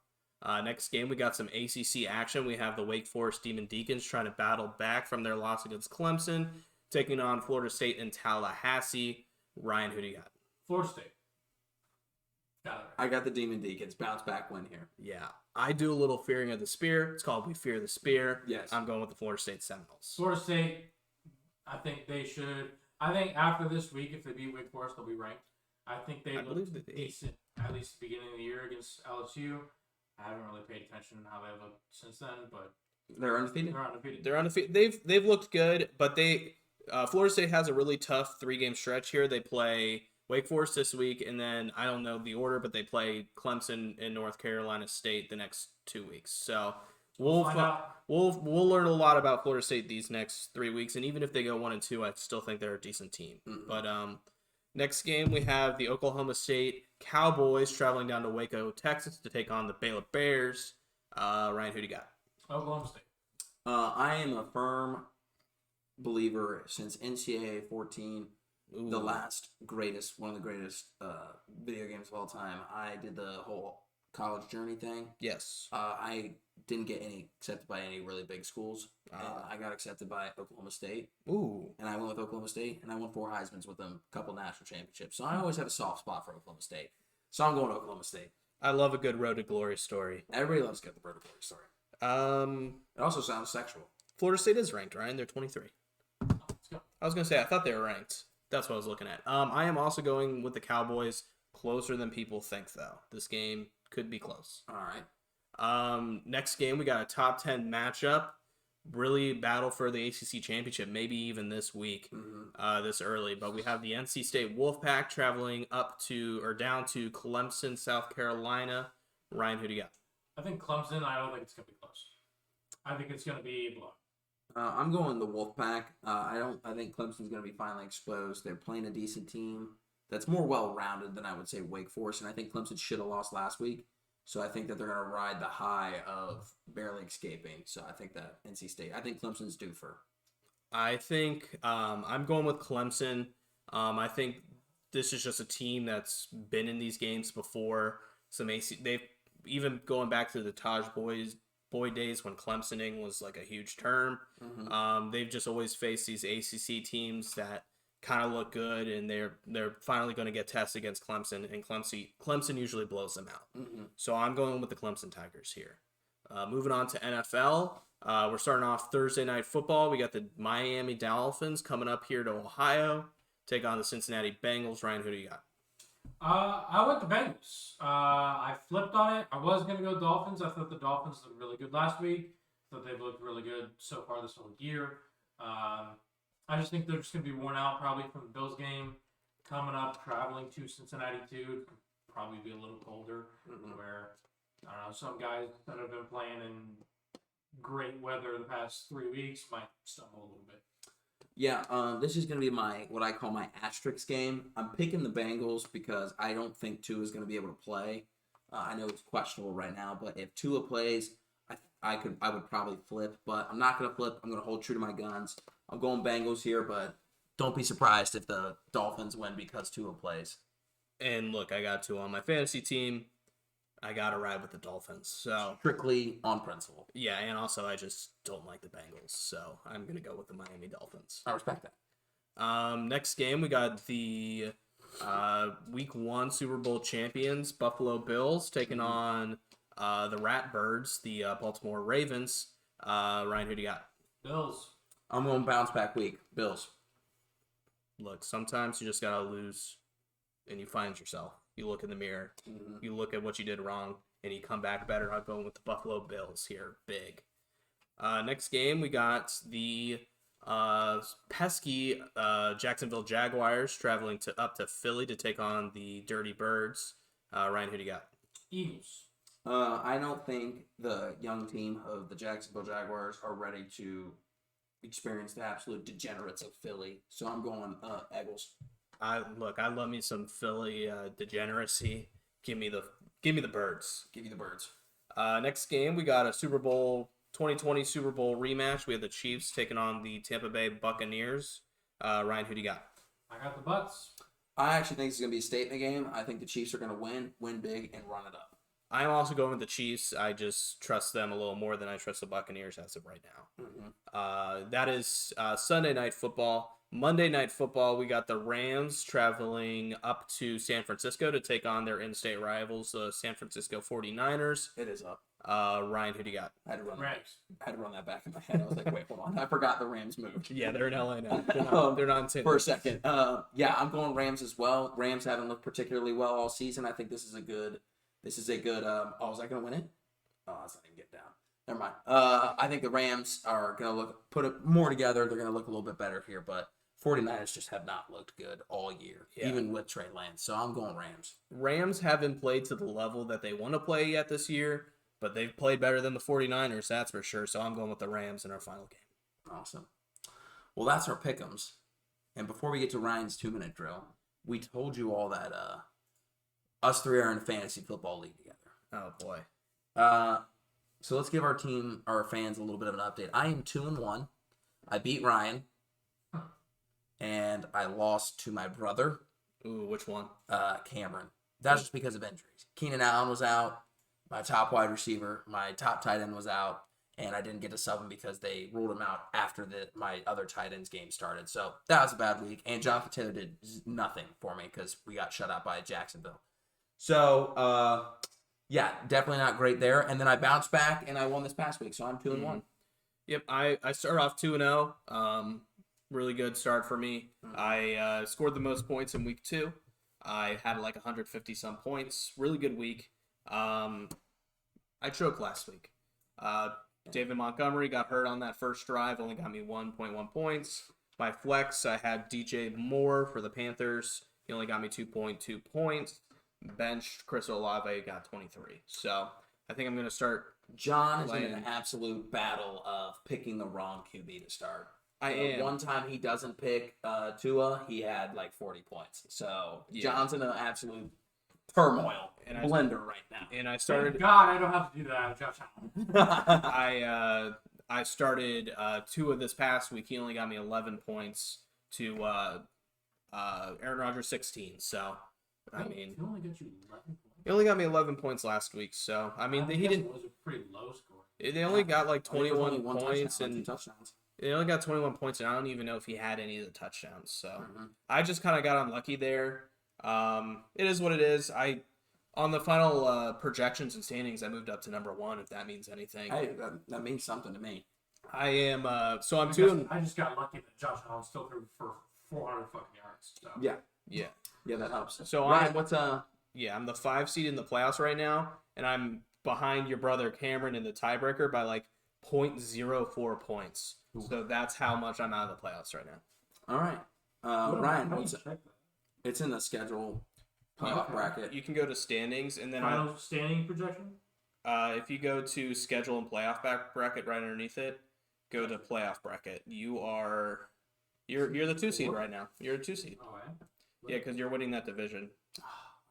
B: Next game, we got some ACC action. We have the Wake Forest Demon Deacons trying to battle back from their loss against Clemson, taking on Florida State and Tallahassee. Ryan, who do you got?
C: Florida State. Got it.
A: I got the Demon Deacons. Bounce back win here.
B: Yeah. I do a little fearing of the spear. It's called We Fear the Spear.
A: Yes.
B: I'm going with the Florida State Seminoles.
C: Florida State, I think they should. I think after this week, if they beat Wake Forest, they'll be ranked. I think they looked decent, at least the beginning of the year against LSU. I haven't really paid attention to how they looked since then, but
A: they're undefeated.
B: They're undefeated. They've looked good, but Florida State has a really tough 3-game stretch here. They play Wake Forest this week, and then I don't know the order, but they play Clemson and North Carolina State the next 2 weeks. So we'll learn a lot about Florida State these next 3 weeks, and even if they go 1-2, I still think they're a decent team. Mm-hmm. But next game, we have the Oklahoma State Cowboys traveling down to Waco, Texas to take on the Baylor Bears. Ryan, who do you got?
C: Oklahoma State.
A: I am a firm believer since NCAA 14, one of the greatest video games of all time. I did the whole college journey thing.
B: Yes.
A: I didn't get accepted by any really big schools. I got accepted by Oklahoma State.
B: Ooh.
A: And I went with Oklahoma State, and I won 4 Heismans with them, a couple national championships. So I always have a soft spot for Oklahoma State. So I'm going to Oklahoma State.
B: I love a good Road to Glory story.
A: Everybody loves a good Road to Glory story. It also sounds sexual.
B: Florida State is ranked, Ryan. They're 23. I was going to say, I thought they were ranked. That's what I was looking at. I am also going with the Cowboys. Closer than people think, though. This game could be close.
A: All right.
B: Next game, we got a top 10 matchup. Really battle for the ACC championship, maybe even this week, this early. But we have the NC State Wolfpack traveling down to Clemson, South Carolina. Ryan, who do you got?
C: I think Clemson. I don't think it's gonna be close. I think it's gonna be a blow.
A: I'm going the Wolfpack. I think Clemson's going to be finally exposed. They're playing a decent team that's more well-rounded than I would say Wake Forest, and I think Clemson should have lost last week. So I think that they're going to ride the high of barely escaping. So I think that NC State. I think Clemson's due for.
B: I think I'm going with Clemson. I think this is just a team that's been in these games before. They've even going back to the Taj Boyd days when Clemsoning was like a huge term. They've just always faced these ACC teams that kind of look good, and they're finally going to get tested against Clemson, and Clemson usually blows them out. So I'm going with the Clemson Tigers here. Moving on to NFL, we're starting off Thursday Night Football. We got the Miami Dolphins coming up here to Ohio, take on the Cincinnati Bengals. Ryan, who do you got?
C: I went the Bengals. I flipped on it. I was going to go Dolphins. I thought the Dolphins looked really good last week. I thought they've looked really good so far this whole year. I just think they're just going to be worn out probably from the Bills game. Coming up, traveling to Cincinnati too. Probably be a little colder. Where, I don't know, some guys that have been playing in great weather the past 3 weeks might stumble a little bit.
A: Yeah, this is going to be what I call my asterisk game. I'm picking the Bengals because I don't think Tua is going to be able to play. I know it's questionable right now, but if Tua plays, I would probably flip, but I'm not going to flip. I'm going to hold true to my guns. I'm going Bengals here, but don't be surprised if the Dolphins win because Tua plays.
B: And look, I got Tua on my fantasy team. I got to ride with the Dolphins. So
A: strictly on principle.
B: Yeah, and also I just don't like the Bengals, so I'm going to go with the Miami Dolphins.
A: I respect that.
B: Next game, we got the Week 1 Super Bowl champions, Buffalo Bills, taking on the Ratbirds, the Baltimore Ravens. Ryan, who do you got?
C: Bills.
A: I'm going bounce back week. Bills.
B: Look, sometimes you just got to lose and you find yourself. You look in the mirror, you look at what you did wrong, and you come back better. I'm going with the Buffalo Bills here, big. Next game, we got the pesky Jacksonville Jaguars traveling up to Philly to take on the Dirty Birds. Ryan, who do you got?
C: Eagles.
A: I don't think the young team of the Jacksonville Jaguars are ready to experience the absolute degenerates of Philly, so I'm going Eagles.
B: I love me some Philly degeneracy. Give me the Birds.
A: Give you the Birds.
B: Next game, we got a 2020 Super Bowl rematch. We have the Chiefs taking on the Tampa Bay Buccaneers. Ryan, who do you got?
C: I got the Bucks.
A: I actually think this is going to be a statement game. I think the Chiefs are going to win big, and run it up.
B: I'm also going with the Chiefs. I just trust them a little more than I trust the Buccaneers as of right now. That is Sunday Night Football. Monday Night Football, we got the Rams traveling up to San Francisco to take on their in-state rivals, the San Francisco 49ers.
A: It is up.
B: Ryan, who do you got?
A: I had to run that back in my head. I was like, wait, hold on. I forgot the Rams moved.
B: Yeah, they're in LA now. They're not in San Francisco.
A: For a second. Yeah, I'm going Rams as well. Rams haven't looked particularly well all season. I think this is a good was I going to win it? Oh, that's not even get down. Never mind. I think the Rams are going to put it more together. They're going to look a little bit better here, but 49ers just have not looked good all year, even with Trey Lance. So I'm going Rams.
B: Rams haven't played to the level that they want to play yet this year, but they've played better than the 49ers, that's for sure. So I'm going with the Rams in our final game.
A: Awesome. Well, that's our pick'ems. And before we get to Ryan's 2-minute drill, we told you all that us three are in a fantasy football league together.
B: Oh, boy.
A: So let's give our fans a little bit of an update. I am 2-1. I beat Ryan. And I lost to my brother.
B: Ooh, which one?
A: Cameron. That's just because of injuries. Keenan Allen was out. My top wide receiver, my top tight end was out. And I didn't get to sub him because they ruled him out after my other tight ends game started. So that was a bad week. And Jonathan Taylor did nothing for me because we got shut out by Jacksonville. So, yeah, definitely not great there. And then I bounced back and I won this past week. So I'm 2-1.
B: Yep, I started off 2-0. Really good start for me. I scored the most points in week 2. I had like 150 some points. Really good week. I choked last week. David Montgomery got hurt on that first drive. Only got me 1.1 points. My flex, I had DJ Moore for the Panthers. He only got me 2.2 points. Benched Chris Olave, got 23. So I think I'm going to start.
A: John is in an absolute battle of picking the wrong QB to start.
B: I am.
A: One time he doesn't pick Tua, he had like 40 points. So John's in an absolute turmoil and blender right now.
B: And I started.
C: Thank God, I don't have to do that, Josh
B: Allen. I started Tua this past week. He only got me 11 points to Aaron Rodgers 16. So I mean,
C: he only got you 11 points.
B: He only got me 11 points last week. So I mean, he didn't.
C: It was a pretty low score.
B: They only got like 21 points
A: and
B: and
A: touchdowns.
B: They only got 21 points, and I don't even know if he had any of the touchdowns. So I just kind of got unlucky there. It is what it is. On the final projections and standings, I moved up to number 1. If that means anything,
A: hey, that means something to me.
B: I am. So I'm
C: I just got lucky that Josh Allen still threw for 400 fucking yards. So.
A: Yeah, that helps.
B: So
A: Ryan,
B: I'm the 5 seed in the playoffs right now, and I'm behind your brother Cameron in the tiebreaker by like 0.04 points. So that's how much I'm out of the playoffs right now.
A: All right, Ryan, it's in the schedule playoff bracket.
B: You can go to standings and then
C: final standing projection.
B: If you go to schedule and playoff bracket right underneath it, go to playoff bracket. You're the 2 seed right now. You're a 2 seed.
C: Oh, yeah.
B: Yeah, because you're winning that division.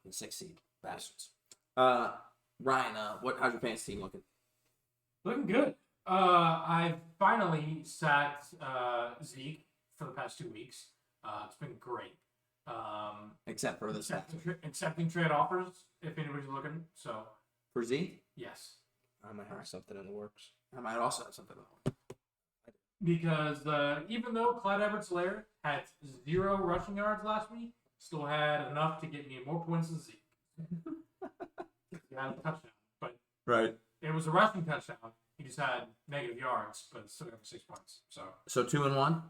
A: The 6 seed bastards. Ryan, how's your fantasy team looking?
C: Looking good. I've finally sat Zeke for the past 2 weeks. It's been great.
A: Except for this
C: accepting trade offers if anybody's looking. So
A: for Zeke,
C: yes,
B: I might have something in the works.
A: I might also have something in the works.
C: Because even though Clyde Edwards-Helaire had 0 rushing yards last week, still had enough to get me more points than Zeke. He had a touchdown, but it was a rushing touchdown. He just had negative yards, but still got 6 points. So
A: 2-1.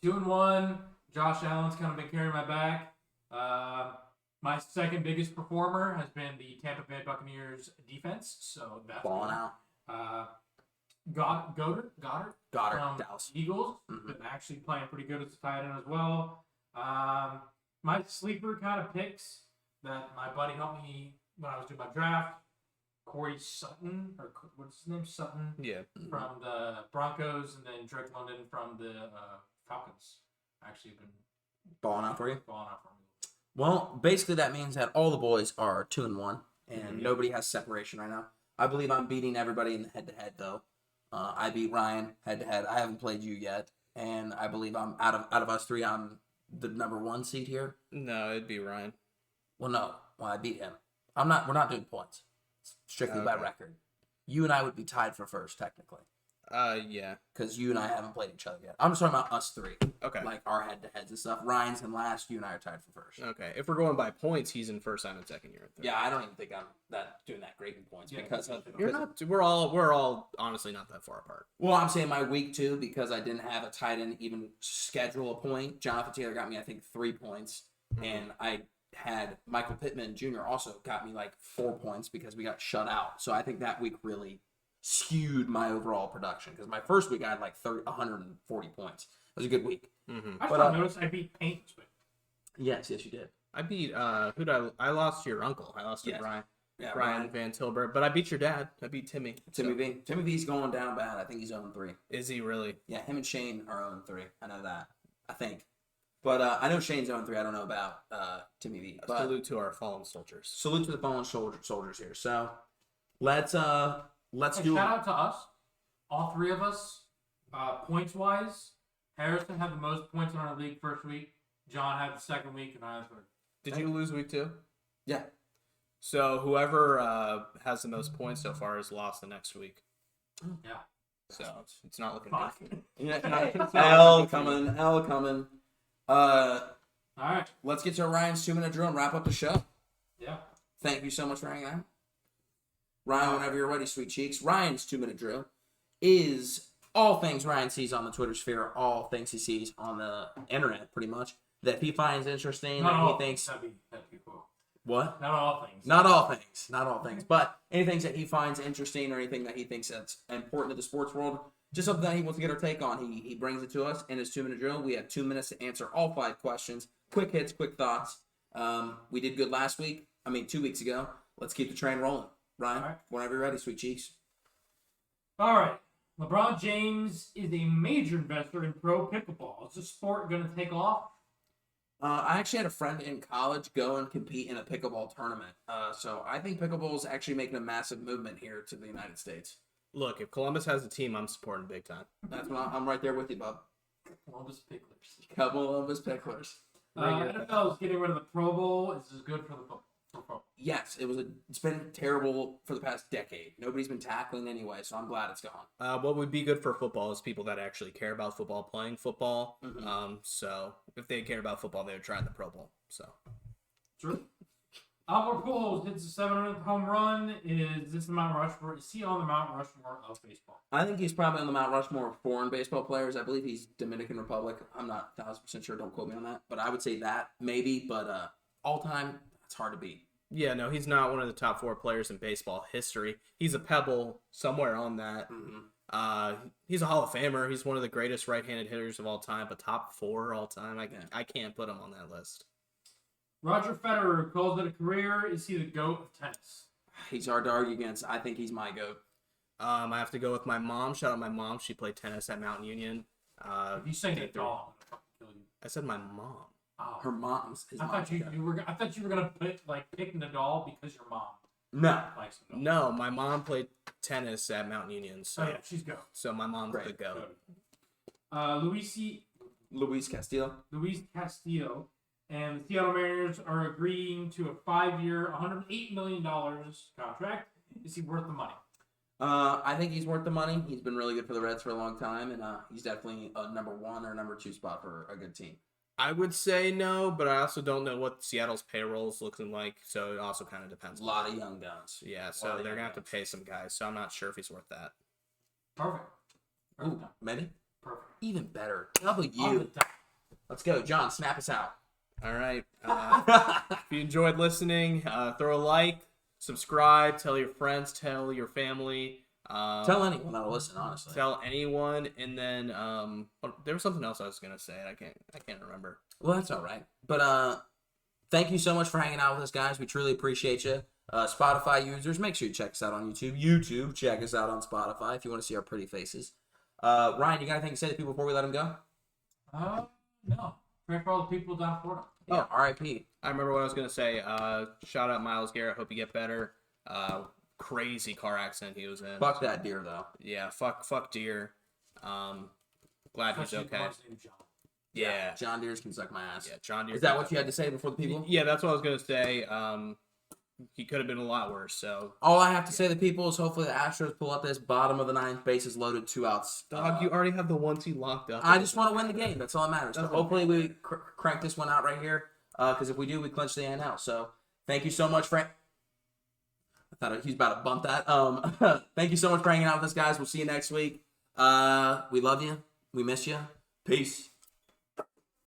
C: 2-1. Josh Allen's kind of been carrying my back. My second biggest performer has been the Tampa Bay Buccaneers defense. So that's
A: balling out.
C: Goddard from
A: Dallas
C: Eagles, been actually playing pretty good as a tight end as well. My sleeper kind of picks that my buddy helped me when I was doing my draft, Corey Sutton, or what's his name, Sutton?
B: Yeah.
C: From the Broncos, and then Drake London from the Falcons. Actually been
A: balling out for you.
C: Balling out for me.
A: Well, basically that means that all the boys are 2-1, and nobody has separation right now. I believe I'm beating everybody in the head-to-head though. I beat Ryan head-to-head. I haven't played you yet, and I believe I'm out of us 3. I'm the number 1 seed here.
B: No, it'd be Ryan.
A: Well, no. Well, I beat him. We're not doing points. It's strictly by record. You and I would be tied for first technically.
B: Yeah.
A: Because you and I haven't played each other yet. I'm just talking about us 3.
B: Okay.
A: Like our head-to-heads and stuff. Ryan's in last. You and I are tied for first.
B: Okay. If we're going by points, he's in first. I'm in second. You're in third.
A: Yeah, I don't even think I'm doing that great in points because
B: you're not. We're all honestly not that far apart.
A: Well, I'm saying my week 2 because I didn't have a tight end even schedule a point. Jonathan Taylor got me I think 3 points, and I had Michael Pittman Jr. also got me like 4 points because we got shut out. So I think that week really skewed my overall production because my first week I had like 140 points. It was a good week.
C: I still noticed I beat Payne this week.
A: Yes, you did.
B: I beat I lost to your uncle. I lost to Brian.
A: Yeah,
B: Brian Van Tilburg. But I beat your dad. I beat Timmy.
A: V. Timmy V's going down bad. I think he's 0-3.
B: Is he really?
A: Yeah, him and Shane are 0-3. I know that. I think. But I know Shane's 0-3. I don't know about Timmy V. But
B: salute to our fallen soldiers.
A: Salute to the fallen soldiers here. So let's do
C: shout out to us. All 3 of us, points wise. Harrison had the most points in our league first week. John had the second week, and I had the third.
B: Did you lose week 2?
A: Yeah.
B: So whoever has the most points so far has lost the next week.
C: Yeah.
B: So it's not looking
A: good. L coming.
C: All right.
A: Let's get to Ryan's 2-minute drill and wrap up the show.
C: Yeah.
A: Thank you so much for hanging out. Ryan, whenever you're ready, sweet cheeks. Ryan's 2-minute drill is all things Ryan sees on the Twitter sphere, all things he sees on the internet, pretty much, that he finds interesting, that he thinks...
C: That'd be cool.
A: What?
C: Not all things.
A: Not all things. Not all things. But anything that he finds interesting or anything that he thinks that's important to the sports world, just something that he wants to get our take on, he brings it to us in his 2-minute drill. We have 2 minutes to answer all 5 questions. Quick hits, quick thoughts. We did good 2 weeks ago. Let's keep the train rolling. Ryan,
C: right.
A: Whenever you're ready, sweet cheeks.
C: All right. LeBron James is a major investor in pro pickleball. Is the sport going to take off?
A: I actually had a friend in college go and compete in a pickleball tournament. So I think pickleball is actually making a massive movement here to the United States.
B: Look, if Columbus has a team, I'm supporting big time.
A: That's what I'm right there with you, bub.
C: Columbus Picklers.
A: Columbus Picklers.
C: NFL is getting rid of the Pro Bowl. Is this good for the football?
A: Yes, it's been terrible for the past decade. Nobody's been tackling anyway, so I'm glad it's gone.
B: What would be good for football is people that actually care about football playing football.
A: Mm-hmm.
B: So if they cared about football, they would try the Pro Bowl. So
C: True. Albert Pujols hits a 700th home run. Is this the Mount Rushmore? Is he on the Mount Rushmore of baseball?
A: I think he's probably on the Mount Rushmore of foreign baseball players. I believe he's Dominican Republic. I'm not 1,000% sure. Don't quote me on that. But I would say that maybe. But all time, it's hard to beat.
B: yeah, no, he's not one of the top 4 players in baseball history. He's a pebble somewhere on that.
A: Mm-hmm.
B: He's a Hall of Famer. He's one of the greatest right-handed hitters of all time, but top 4 all time. I can't put him on that list.
C: Roger Federer calls it a career. Is he the GOAT of tennis?
A: He's hard to argue against. I think he's my GOAT.
B: I have to go with my mom. Shout out my mom. She played tennis at Mountain Union.
C: If you say Nadal, I'm gonna fucking kill you.
B: I said my mom.
C: Oh.
A: Her mom's.
C: I thought you were gonna pick Nadal because your mom
A: No.
C: likes Nadal.
B: No, my mom played tennis at Mountain Union. So,
C: Oh yeah, she's GOAT.
B: so my mom's
A: Right.
B: the GOAT.
A: Luis Castillo.
C: Luis Castillo and the Seattle Mariners are agreeing to a 5-year, $108 million contract. Is he worth the money?
A: I think he's worth the money. He's been really good for the Reds for a long time, and he's definitely a number 1 or number 2 spot for a good team.
B: I would say no, but I also don't know what Seattle's payroll is looking like, so it also kind of depends.
A: A lot of young guns.
B: Yeah, so they're going to have to pay some guys, so I'm not sure if he's worth that.
C: Perfect.
A: Ooh, maybe?
C: Perfect.
A: Even better.
C: On the
A: W.
C: dot.
A: Let's go. John, snap us out.
B: All right. If you enjoyed listening, throw a like, subscribe, tell your friends, tell your family.
A: Tell anyone that'll listen, honestly.
B: Tell anyone, and then there was something else I was gonna say, and I can't remember.
A: Well, that's all right. But thank you so much for hanging out with us, guys. We truly appreciate you. Spotify users, make sure you check us out on YouTube. YouTube, check us out on Spotify if you want to see our pretty faces. Ryan, you got anything to say to people before we let them go?
C: No. Pray for all the people down in Florida.
A: Yeah. Oh, R.I.P.
B: I remember what I was gonna say. Shout out Myles Garrett. Hope you get better. Crazy car accident he was in.
A: Fuck that deer, though.
B: Yeah, fuck deer. Glad he's
C: Especially
B: okay.
C: the ones named John.
B: Yeah.
A: John Deere's can suck my ass.
B: Yeah, John Deere.
A: Is that what you had to say before the people?
B: Yeah, that's what I was gonna say. He could have been a lot worse. So,
A: All I have to say to the people is hopefully the Astros pull up this bottom of the 9th, bases loaded, 2 outs.
B: dog, you already have the 1 locked up.
A: I just want to win the game. That's all that matters. So hopefully we crank this one out right here. Because if we do, we clinch the NL. So thank you so much, Frank. I thought he was about to bump that. Thank you so much for hanging out with us, guys. We'll see you next week. We love you. We miss you. Peace.